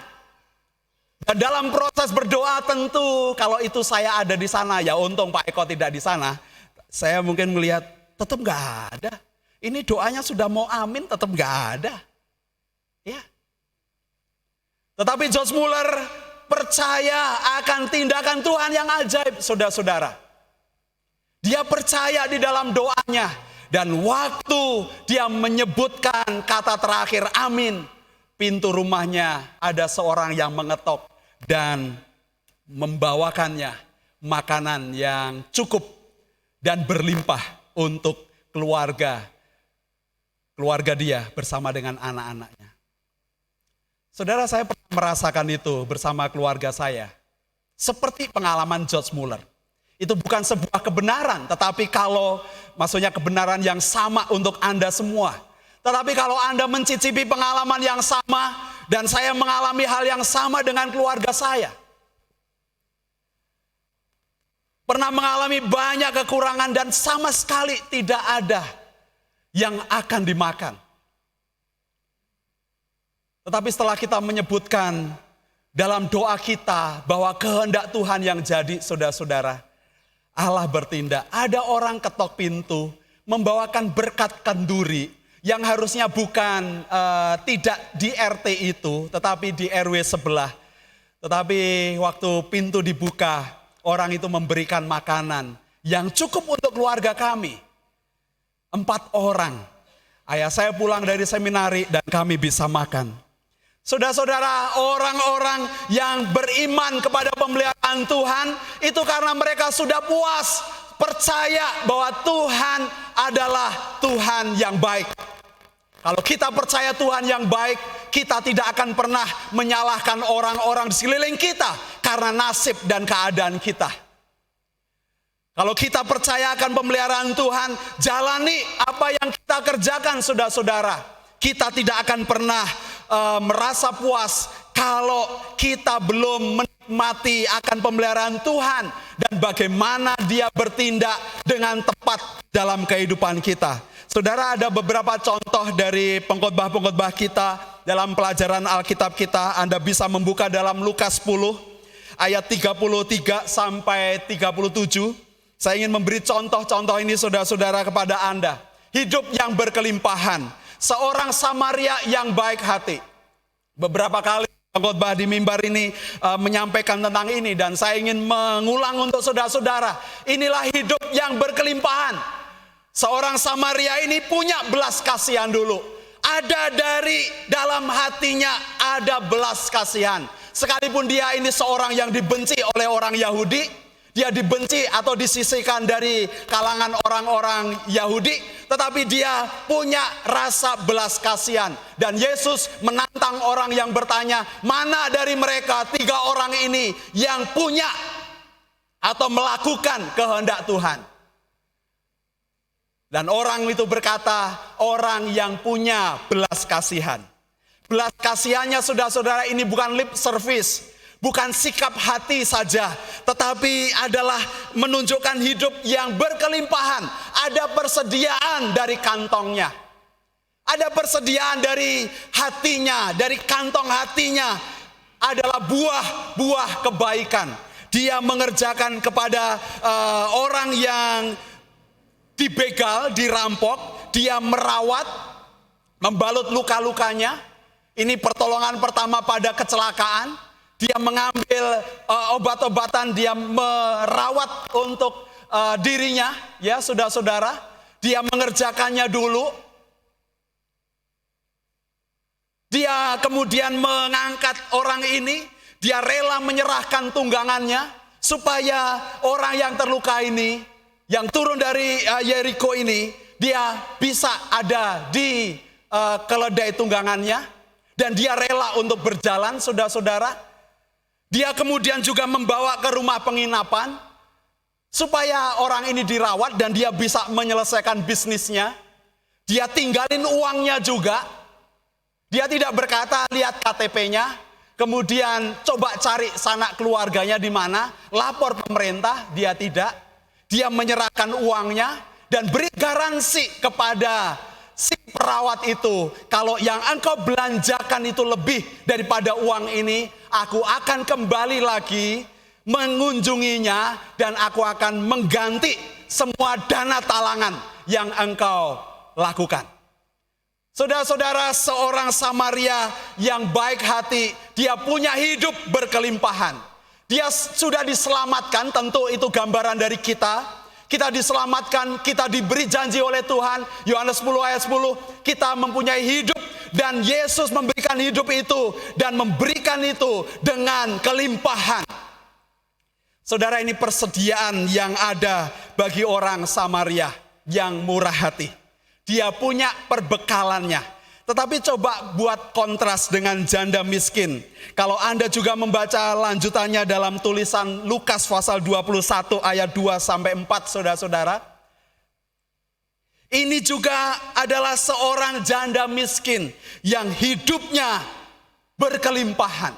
D: Dan dalam proses berdoa tentu kalau itu saya ada di sana, ya untung Pak Eko tidak di sana. Saya mungkin melihat tetap nggak ada. Ini doanya sudah mau amin, tetap nggak ada. Ya. Tetapi George Muller percaya akan tindakan Tuhan yang ajaib, saudara-saudara. Dia percaya di dalam doanya. Dan waktu dia menyebutkan kata terakhir amin, pintu rumahnya ada seorang yang mengetok dan membawakannya makanan yang cukup dan berlimpah untuk keluarga dia bersama dengan anak-anaknya. Saudara, saya pernah merasakan itu bersama keluarga saya. Seperti pengalaman George Muller. Itu bukan sebuah kebenaran, tetapi maksudnya kebenaran yang sama untuk Anda semua. Tetapi kalau Anda mencicipi pengalaman yang sama, dan saya mengalami hal yang sama dengan keluarga saya. Pernah mengalami banyak kekurangan dan sama sekali tidak ada yang akan dimakan. Tetapi setelah kita menyebutkan dalam doa kita bahwa kehendak Tuhan yang jadi, saudara-saudara, Allah bertindak. Ada orang ketok pintu, membawakan berkat kenduri yang harusnya bukan tidak di RT itu, tetapi di RW sebelah. Tetapi waktu pintu dibuka, orang itu memberikan makanan yang cukup untuk keluarga kami. 4 orang. Ayah saya pulang dari seminari dan kami bisa makan. Saudara-saudara, orang-orang yang beriman kepada pemeliharaan Tuhan, itu karena mereka sudah puas, percaya bahwa Tuhan adalah Tuhan yang baik. Kalau kita percaya Tuhan yang baik, kita tidak akan pernah menyalahkan orang-orang di sekeliling kita karena nasib dan keadaan kita. Kalau kita percaya akan pemeliharaan Tuhan, jalani apa yang kita kerjakan, saudara-saudara. Kita tidak akan pernah merasa puas kalau kita belum menikmati akan pemeliharaan Tuhan dan bagaimana Dia bertindak dengan tepat dalam kehidupan kita. Saudara, ada beberapa contoh dari pengkhotbah-pengkhotbah kita dalam pelajaran Alkitab kita. Anda bisa membuka dalam Lukas 10 ayat 33 sampai 37. Saya ingin memberi contoh-contoh ini saudara-saudara kepada Anda. Hidup yang berkelimpahan, seorang Samaria yang baik hati. Beberapa kali pengkhotbah di mimbar ini menyampaikan tentang ini, dan saya ingin mengulang untuk saudara-saudara. Inilah hidup yang berkelimpahan. Seorang Samaria ini punya belas kasihan dulu. Ada dari dalam hatinya ada belas kasihan. Sekalipun dia ini seorang yang dibenci oleh orang Yahudi, dia dibenci atau disisihkan dari kalangan orang-orang Yahudi, tetapi dia punya rasa belas kasihan. Dan Yesus menantang orang yang bertanya, mana dari mereka 3 orang ini yang punya atau melakukan kehendak Tuhan? Dan orang itu berkata, orang yang punya belas kasihan. Belas kasihannya saudara-saudara ini bukan lip service, bukan sikap hati saja, tetapi adalah menunjukkan hidup yang berkelimpahan. Ada persediaan dari kantongnya. Ada persediaan dari hatinya, dari kantong hatinya. Adalah buah-buah kebaikan. Dia mengerjakan kepada orang yang dibegal, dirampok. Dia merawat, membalut luka-lukanya. Ini pertolongan pertama pada kecelakaan. Dia mengambil obat-obatan, dia merawat untuk dirinya, ya saudara-saudara. Dia mengerjakannya dulu. Dia kemudian mengangkat orang ini. Dia rela menyerahkan tunggangannya supaya orang yang terluka ini, yang turun dari Yeriko ini, dia bisa ada di keledai tunggangannya. Dan dia rela untuk berjalan, saudara-saudara. Dia kemudian juga membawa ke rumah penginapan supaya orang ini dirawat dan dia bisa menyelesaikan bisnisnya. Dia tinggalin uangnya juga. Dia tidak berkata lihat KTP-nya, kemudian coba cari sanak keluarganya di mana, lapor pemerintah. Dia tidak. Dia menyerahkan uangnya dan beri garansi kepada si perawat itu, kalau yang engkau belanjakan itu lebih daripada uang ini, aku akan kembali lagi mengunjunginya dan aku akan mengganti semua dana talangan yang engkau lakukan. Saudara-saudara, seorang Samaria yang baik hati, dia punya hidup berkelimpahan. Dia sudah diselamatkan, tentu itu gambaran dari kita. kita diselamatkan, kita diberi janji oleh Tuhan. Yohanes 10 ayat 10, kita mempunyai hidup dan Yesus memberikan hidup itu dan memberikan itu dengan kelimpahan. Saudara, ini persediaan yang ada bagi orang Samaria yang murah hati. Dia punya perbekalannya. Tetapi coba buat kontras dengan janda miskin. Kalau Anda juga membaca lanjutannya dalam tulisan Lukas pasal 21 ayat 2 sampai 4, saudara-saudara. Ini juga adalah seorang janda miskin yang hidupnya berkelimpahan.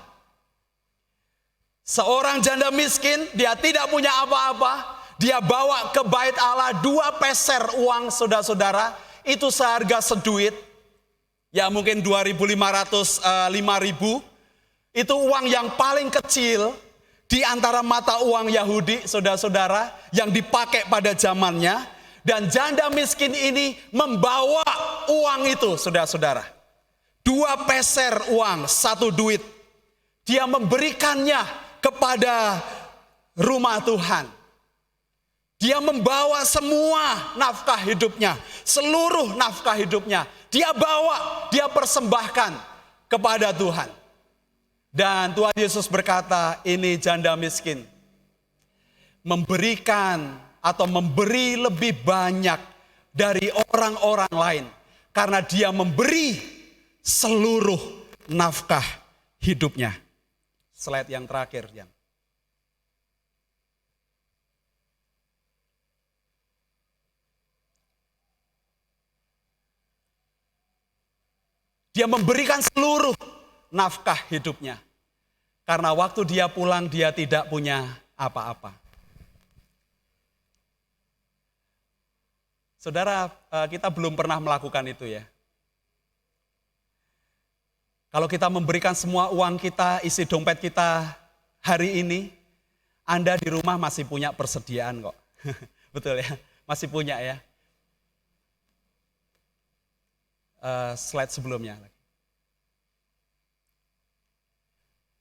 D: Seorang janda miskin, dia tidak punya apa-apa. Dia bawa ke bait Allah 2 peser uang, saudara-saudara. Itu seharga seduit. Ya mungkin 2.500, 5.000. Itu uang yang paling kecil di antara mata uang Yahudi, saudara-saudara, yang dipakai pada zamannya. Dan janda miskin ini membawa uang itu, saudara-saudara. 2 peser uang, 1 duit. Dia memberikannya kepada rumah Tuhan. Dia membawa semua nafkah hidupnya, seluruh nafkah hidupnya. Dia bawa, dia persembahkan kepada Tuhan. Dan Tuhan Yesus berkata, ini janda miskin memberikan atau memberi lebih banyak dari orang-orang lain. Karena dia memberi seluruh nafkah hidupnya. Slide yang terakhir, Jan. Dia memberikan seluruh nafkah hidupnya. Karena waktu dia pulang, dia tidak punya apa-apa. Saudara, kita belum pernah melakukan itu ya. Kalau kita memberikan semua uang kita, isi dompet kita hari ini, Anda di rumah masih punya persediaan kok. Betul ya, masih punya ya. Slide sebelumnya lagi.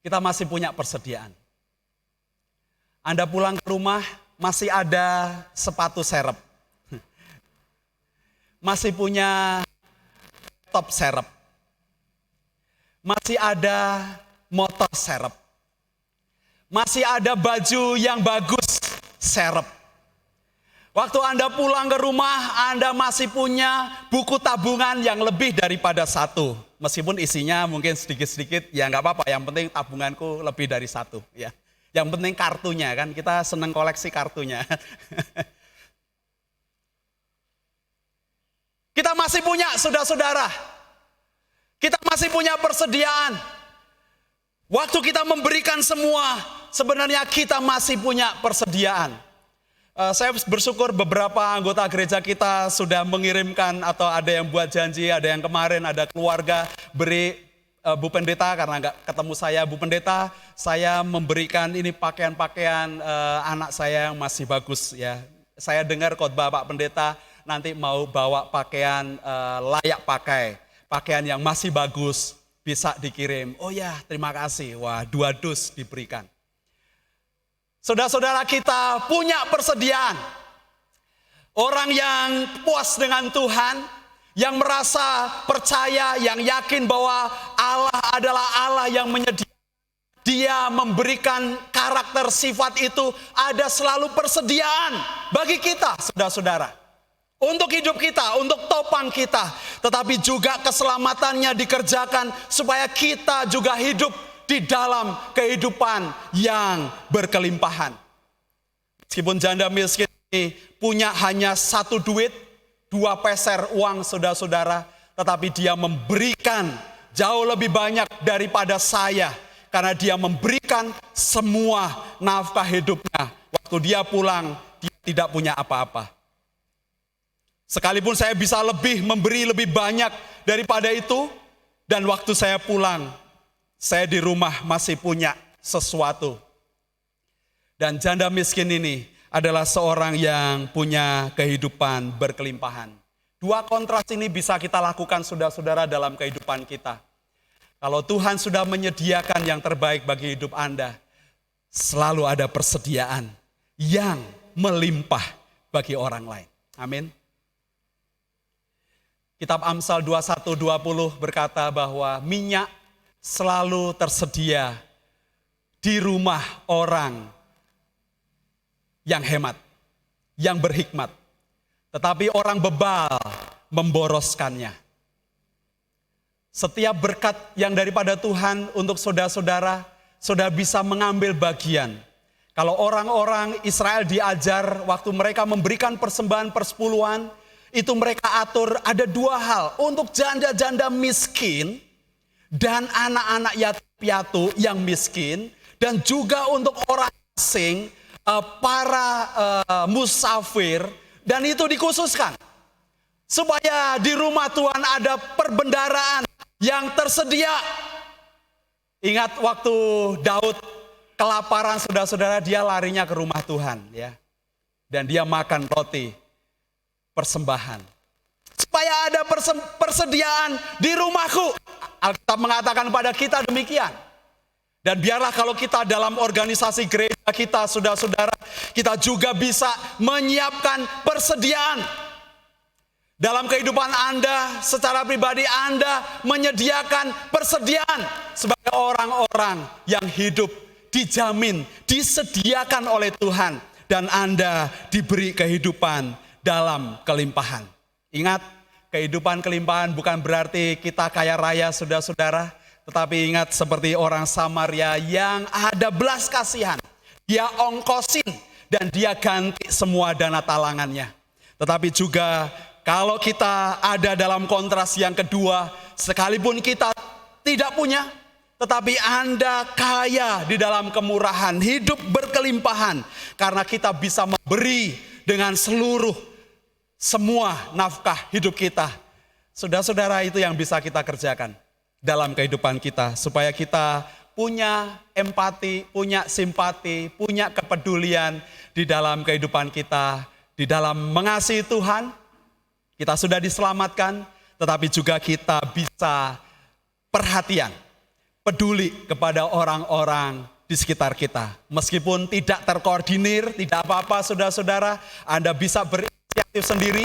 D: Kita masih punya persediaan. Anda pulang ke rumah masih ada sepatu serep. Masih punya laptop serep. Masih ada motor serep. Masih ada baju yang bagus serep. Waktu Anda pulang ke rumah, Anda masih punya buku tabungan yang lebih daripada 1. Meskipun isinya mungkin sedikit-sedikit, ya nggak apa-apa. Yang penting tabunganku lebih dari 1. Ya. Yang penting kartunya kan, kita seneng koleksi kartunya. Kita masih punya, saudara-saudara. Kita masih punya persediaan. Waktu kita memberikan semua, sebenarnya kita masih punya persediaan. Saya bersyukur beberapa anggota gereja kita sudah mengirimkan atau ada yang buat janji, ada yang kemarin ada keluarga beri Bu Pendeta karena nggak ketemu saya, Bu Pendeta, saya memberikan ini pakaian-pakaian anak saya yang masih bagus ya. Saya dengar khotbah Pak Pendeta nanti mau bawa pakaian layak pakai, pakaian yang masih bagus bisa dikirim. Oh ya, terima kasih. Wah, 2 dus diberikan. Saudara-saudara kita punya persediaan. Orang yang puas dengan Tuhan, yang merasa percaya, yang yakin bahwa Allah adalah Allah yang menyediakan. Dia memberikan karakter sifat itu, ada selalu persediaan bagi kita, saudara-saudara. Untuk hidup kita, untuk topang kita. Tetapi juga keselamatannya dikerjakan supaya kita juga hidup di dalam kehidupan yang berkelimpahan. Meskipun janda miskin ini punya hanya 1 duit, 2 peser uang saudara-saudara, tetapi dia memberikan jauh lebih banyak daripada saya. Karena dia memberikan semua nafkah hidupnya. Waktu dia pulang, dia tidak punya apa-apa. Sekalipun saya bisa memberi lebih banyak daripada itu, dan waktu saya pulang, saya di rumah masih punya sesuatu. Dan janda miskin ini adalah seorang yang punya kehidupan berkelimpahan. 2 kontras ini bisa kita lakukan saudara-saudara dalam kehidupan kita. Kalau Tuhan sudah menyediakan yang terbaik bagi hidup Anda, selalu ada persediaan yang melimpah bagi orang lain. Amin. Kitab Amsal 21:20 berkata bahwa minyak selalu tersedia di rumah orang yang hemat, yang berhikmat. Tetapi orang bebal memboroskannya. Setiap berkat yang daripada Tuhan untuk saudara-saudara, saudara bisa mengambil bagian. Kalau orang-orang Israel diajar waktu mereka memberikan persembahan persepuluhan, itu mereka atur ada dua hal. Untuk janda-janda miskin dan anak-anak yatim piatu yang miskin. Dan juga untuk orang asing, para musafir. Dan itu dikhususkan. Supaya di rumah Tuhan ada perbendaharaan yang tersedia. Ingat waktu Daud kelaparan, saudara-saudara, dia larinya ke rumah Tuhan, ya. Dan dia makan roti persembahan. Supaya ada persediaan di rumahku. Alkitab mengatakan pada kita demikian. Dan biarlah kalau kita dalam organisasi gereja kita, saudara-saudara, kita juga bisa menyiapkan persediaan. Dalam kehidupan Anda, secara pribadi Anda menyediakan persediaan sebagai orang-orang yang hidup dijamin, disediakan oleh Tuhan. Dan Anda diberi kehidupan dalam kelimpahan. Ingat, kehidupan kelimpahan bukan berarti kita kaya raya, saudara-saudara. Tetapi ingat seperti orang Samaria yang ada belas kasihan. Dia ongkosin dan dia ganti semua dana talangannya. Tetapi juga kalau kita ada dalam kontras yang kedua, sekalipun kita tidak punya, tetapi Anda kaya di dalam kemurahan, hidup berkelimpahan. Karena kita bisa memberi dengan semua nafkah hidup kita. Saudara-saudara, itu yang bisa kita kerjakan dalam kehidupan kita. Supaya kita punya empati, punya simpati, punya kepedulian di dalam kehidupan kita. Di dalam mengasihi Tuhan, kita sudah diselamatkan, tetapi juga kita bisa perhatian, peduli kepada orang-orang di sekitar kita. Meskipun tidak terkoordinir, tidak apa-apa saudara-saudara, Anda bisa berinisiatif sendiri.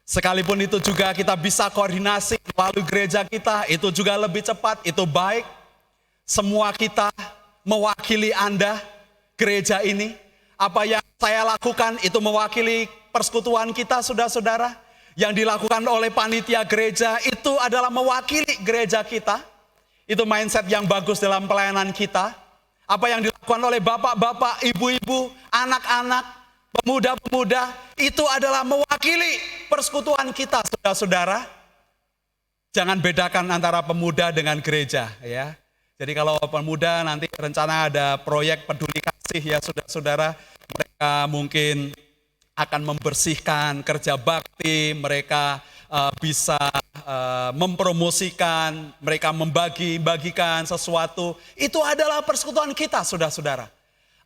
D: Sekalipun itu juga kita bisa koordinasi melalui gereja kita, itu juga lebih cepat, itu baik. Semua kita mewakili Anda, gereja ini. Apa yang saya lakukan itu mewakili persekutuan kita, saudara-saudara. Yang dilakukan oleh panitia gereja itu adalah mewakili gereja kita. Itu mindset yang bagus dalam pelayanan kita. Apa yang dilakukan oleh bapak-bapak, ibu-ibu, anak-anak, pemuda-pemuda, itu adalah mewakili persekutuan kita, saudara-saudara. Jangan bedakan antara pemuda dengan gereja, ya. Jadi kalau pemuda nanti rencana ada proyek peduli kasih, ya saudara-saudara, mereka mungkin akan membersihkan kerja bakti, mereka bisa mempromosikan, mereka membagi-bagikan sesuatu. Itu adalah persekutuan kita, saudara-saudara.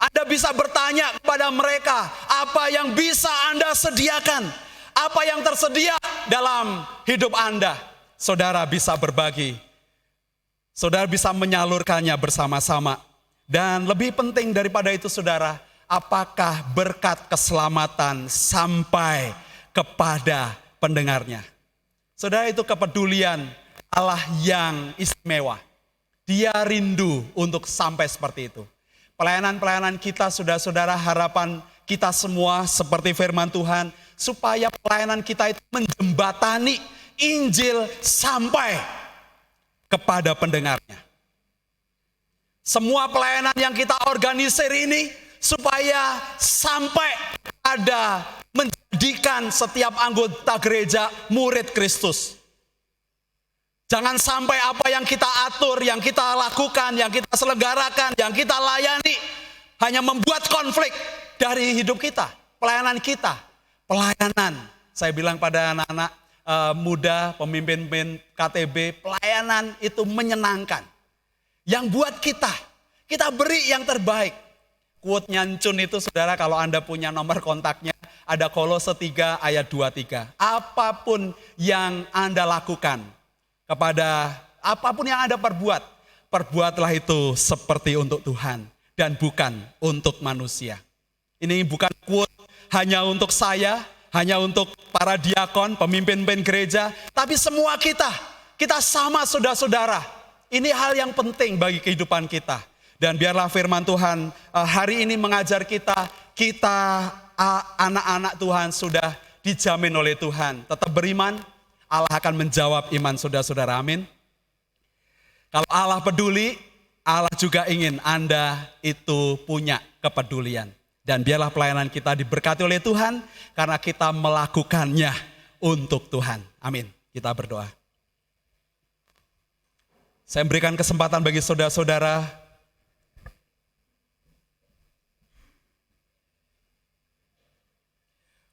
D: Anda bisa bertanya kepada mereka, apa yang bisa Anda sediakan? Apa yang tersedia dalam hidup Anda? Saudara bisa berbagi. Saudara bisa menyalurkannya bersama-sama. Dan lebih penting daripada itu, saudara, apakah berkat keselamatan sampai kepada pendengarnya? Saudara, itu kepedulian Allah yang istimewa. Dia rindu untuk sampai seperti itu. Pelayanan-pelayanan kita, saudara-saudara, harapan kita semua seperti firman Tuhan, supaya pelayanan kita itu menjembatani Injil sampai kepada pendengarnya. Semua pelayanan yang kita organisir ini supaya sampai ada menjadikan setiap anggota gereja murid Kristus. Jangan sampai apa yang kita atur, yang kita lakukan, yang kita selenggarakan, yang kita layani hanya membuat konflik dari hidup kita, pelayanan kita. Pelayanan, saya bilang pada anak-anak muda, pemimpin KTB, pelayanan itu menyenangkan. Yang buat kita beri yang terbaik. Quote Nyancun itu, saudara, kalau Anda punya nomor kontaknya, ada Kolose 3 ayat 23. Apapun yang Anda lakukan, kepada apapun yang Anda perbuat, perbuatlah itu seperti untuk Tuhan dan bukan untuk manusia. Ini bukan quote hanya untuk saya, hanya untuk para diakon, pemimpin-pemimpin gereja, tapi semua kita sama saudara-saudara. Ini hal yang penting bagi kehidupan kita. Dan biarlah firman Tuhan hari ini mengajar kita anak-anak Tuhan sudah dijamin oleh Tuhan. Tetap beriman, Allah akan menjawab iman saudara-saudara, amin. Kalau Allah peduli, Allah juga ingin Anda itu punya kepedulian. Dan biarlah pelayanan kita diberkati oleh Tuhan, karena kita melakukannya untuk Tuhan. Amin. Kita berdoa. Saya berikan kesempatan bagi saudara-saudara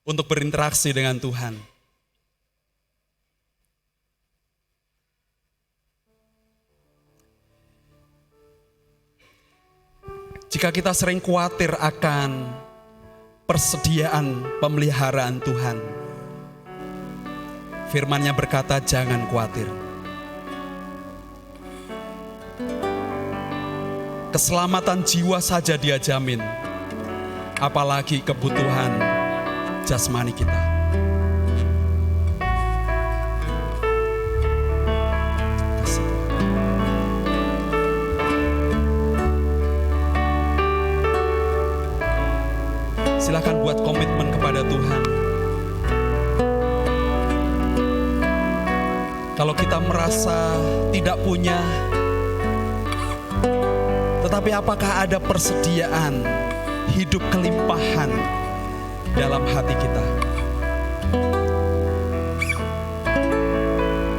D: untuk berinteraksi dengan Tuhan. Jika kita sering khawatir akan persediaan pemeliharaan Tuhan, firman-Nya berkata jangan khawatir. Keselamatan jiwa saja Dia jamin, apalagi kebutuhan jasmani kita. Silakan buat komitmen kepada Tuhan. Kalau kita merasa tidak punya, tetapi apakah ada persediaan hidup kelimpahan dalam hati kita?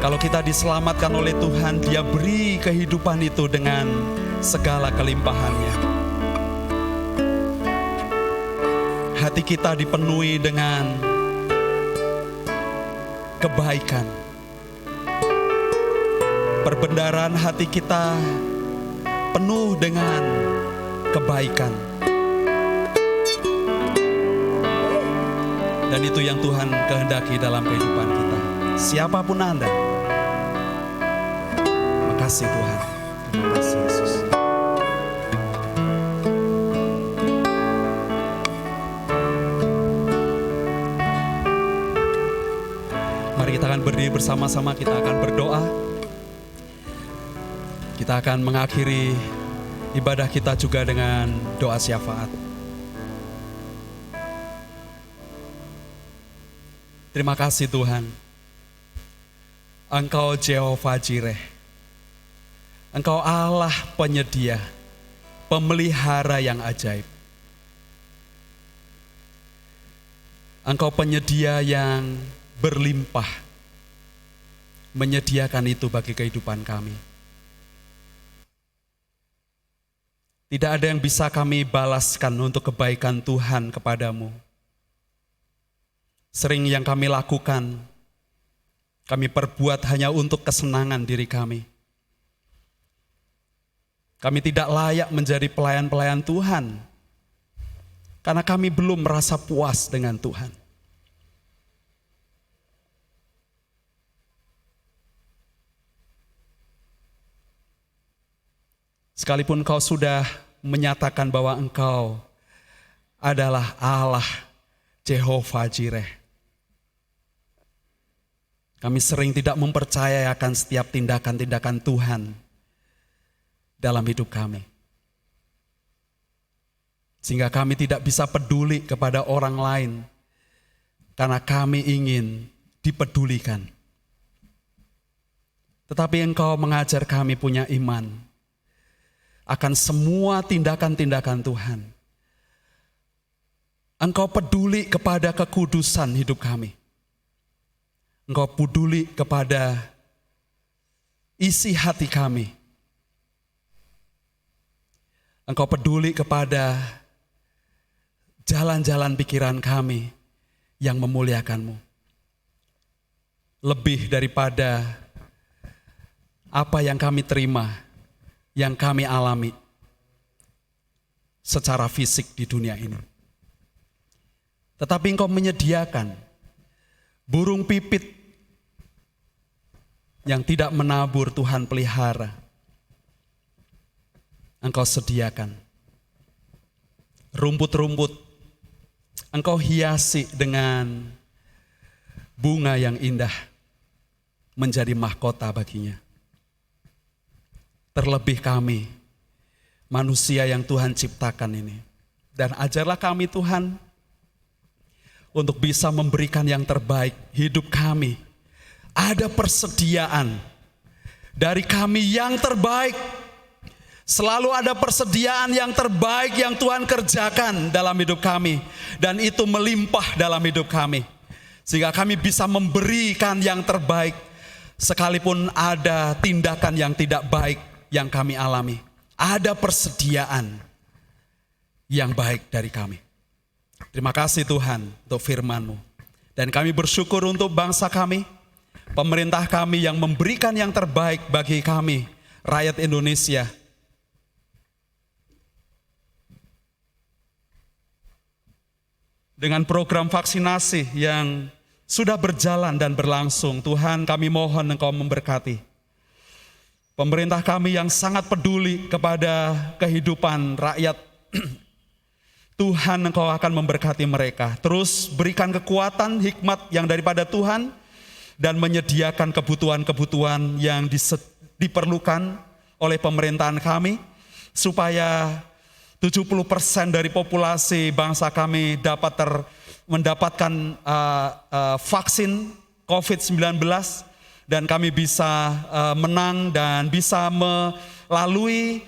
D: Kalau kita diselamatkan oleh Tuhan, Dia beri kehidupan itu dengan segala kelimpahannya. Hati kita dipenuhi dengan kebaikan. Perbendaharaan hati kita penuh dengan kebaikan. Dan itu yang Tuhan kehendaki dalam kehidupan kita. Siapapun Anda. Makasih Tuhan. Terima kasih Yesus. Mari kita akan berdiri bersama-sama, kita akan berdoa. Kita akan mengakhiri ibadah kita juga dengan doa syafaat. Terima kasih Tuhan. Engkau Jehovah Jireh. Engkau Allah penyedia, pemelihara yang ajaib. Engkau penyedia yang berlimpah, menyediakan itu bagi kehidupan kami. Tidak ada yang bisa kami balaskan untuk kebaikan Tuhan kepadamu. Sering yang kami lakukan, kami perbuat hanya untuk kesenangan diri kami. Kami tidak layak menjadi pelayan-pelayan Tuhan, karena kami belum merasa puas dengan Tuhan. Sekalipun Engkau sudah menyatakan bahwa Engkau adalah Allah Jehovah Jireh, kami sering tidak mempercayakan setiap tindakan-tindakan Tuhan dalam hidup kami. Sehingga kami tidak bisa peduli kepada orang lain, karena kami ingin dipedulikan. Tetapi Engkau mengajar kami punya iman akan semua tindakan-tindakan Tuhan. Engkau peduli kepada kekudusan hidup kami. Engkau peduli kepada isi hati kami. Engkau peduli kepada jalan-jalan pikiran kami yang memuliakan-Mu. Lebih daripada apa yang kami terima, yang kami alami secara fisik di dunia ini. Tetapi Engkau menyediakan burung pipit yang tidak menabur Tuhan pelihara. Engkau sediakan rumput-rumput Engkau hiasi dengan bunga yang indah menjadi mahkota baginya. Terlebih kami, manusia yang Tuhan ciptakan ini. Dan ajarlah kami Tuhan, untuk bisa memberikan yang terbaik hidup kami. Ada persediaan dari kami yang terbaik. Selalu ada persediaan yang terbaik yang Tuhan kerjakan dalam hidup kami. Dan itu melimpah dalam hidup kami. Sehingga kami bisa memberikan yang terbaik. Sekalipun ada tindakan yang tidak baik yang kami alami. Ada persediaan yang baik dari kami. Terima kasih Tuhan untuk firman-Mu. Dan kami bersyukur untuk bangsa kami. Pemerintah kami yang memberikan yang terbaik bagi kami, rakyat Indonesia. Dengan program vaksinasi yang sudah berjalan dan berlangsung, Tuhan kami mohon Engkau memberkati. Pemerintah kami yang sangat peduli kepada kehidupan rakyat, Tuhan Engkau akan memberkati mereka. Terus berikan kekuatan, hikmat yang daripada Tuhan, dan menyediakan kebutuhan-kebutuhan yang diperlukan oleh pemerintahan kami, supaya 70% dari populasi bangsa kami dapat mendapatkan vaksin COVID-19, dan kami bisa menang dan bisa melalui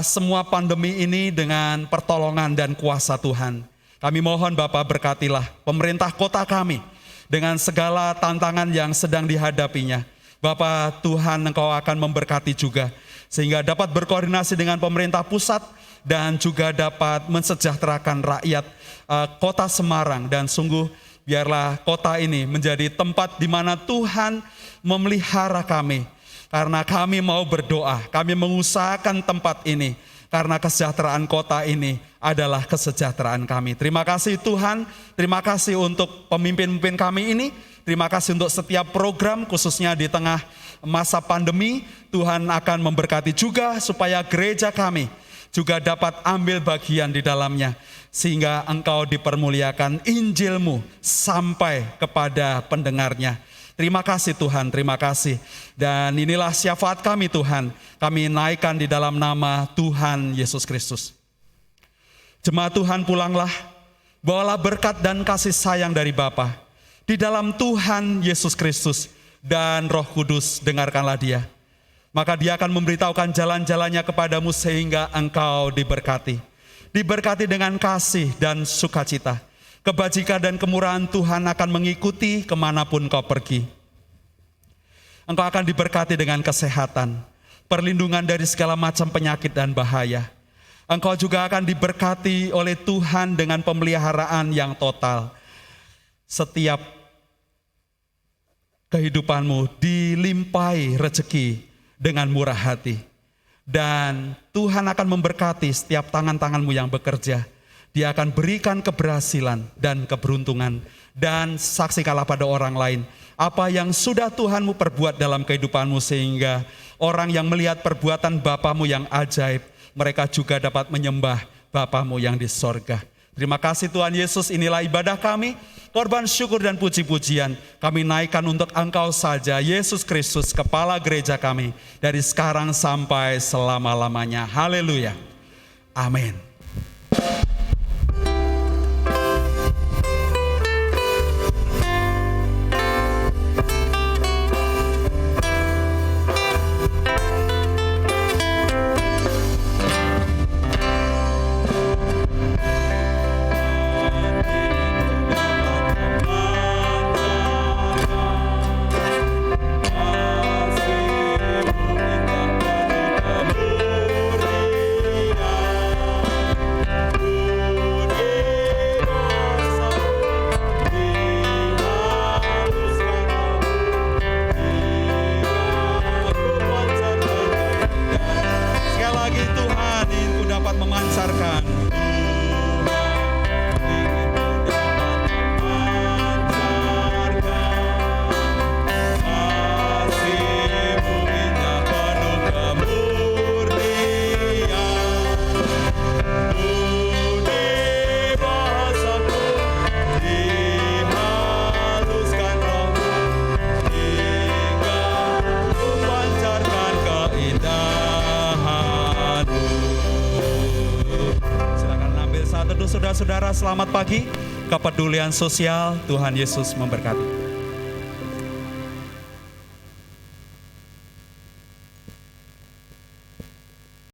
D: semua pandemi ini dengan pertolongan dan kuasa Tuhan. Kami mohon Bapak berkatilah pemerintah kota kami dengan segala tantangan yang sedang dihadapinya. Bapak Tuhan Engkau akan memberkati juga, sehingga dapat berkoordinasi dengan pemerintah pusat dan juga dapat mensejahterakan rakyat kota Semarang. Dan sungguh biarlah kota ini menjadi tempat di mana Tuhan memelihara kami. Karena kami mau berdoa, kami mengusahakan tempat ini. Karena kesejahteraan kota ini adalah kesejahteraan kami. Terima kasih Tuhan, terima kasih untuk pemimpin-pemimpin kami ini. Terima kasih untuk setiap program, khususnya di tengah masa pandemi. Tuhan akan memberkati juga supaya gereja kami juga dapat ambil bagian di dalamnya. Sehingga Engkau dipermuliakan, Injil-Mu sampai kepada pendengarnya. Terima kasih Tuhan, terima kasih. Dan inilah syafaat kami Tuhan. Kami naikkan di dalam nama Tuhan Yesus Kristus. Jemaat Tuhan pulanglah, bawalah berkat dan kasih sayang dari Bapa. Di dalam Tuhan Yesus Kristus dan Roh Kudus, dengarkanlah dia. Maka dia akan memberitahukan jalan-jalannya kepadamu sehingga engkau diberkati. Diberkati dengan kasih dan sukacita. Kebajikan dan kemurahan Tuhan akan mengikuti kemanapun kau pergi. Engkau akan diberkati dengan kesehatan, perlindungan dari segala macam penyakit dan bahaya. Engkau juga akan diberkati oleh Tuhan dengan pemeliharaan yang total. Setiap kehidupanmu dilimpahi rezeki dengan murah hati. Dan Tuhan akan memberkati setiap tangan-tanganmu yang bekerja. Dia akan berikan keberhasilan dan keberuntungan. Dan saksikanlah pada orang lain apa yang sudah Tuhanmu perbuat dalam kehidupanmu, sehingga orang yang melihat perbuatan Bapamu yang ajaib, mereka juga dapat menyembah Bapamu yang di sorga. Terima kasih Tuhan Yesus, inilah ibadah kami. Korban syukur dan puji-pujian kami naikkan untuk Engkau saja, Yesus Kristus, Kepala gereja kami, dari sekarang sampai selama-lamanya. Haleluya. Amin.
C: Hallelujah.
D: Untuk saudara-saudara, selamat pagi. Kepedulian sosial, Tuhan Yesus memberkati.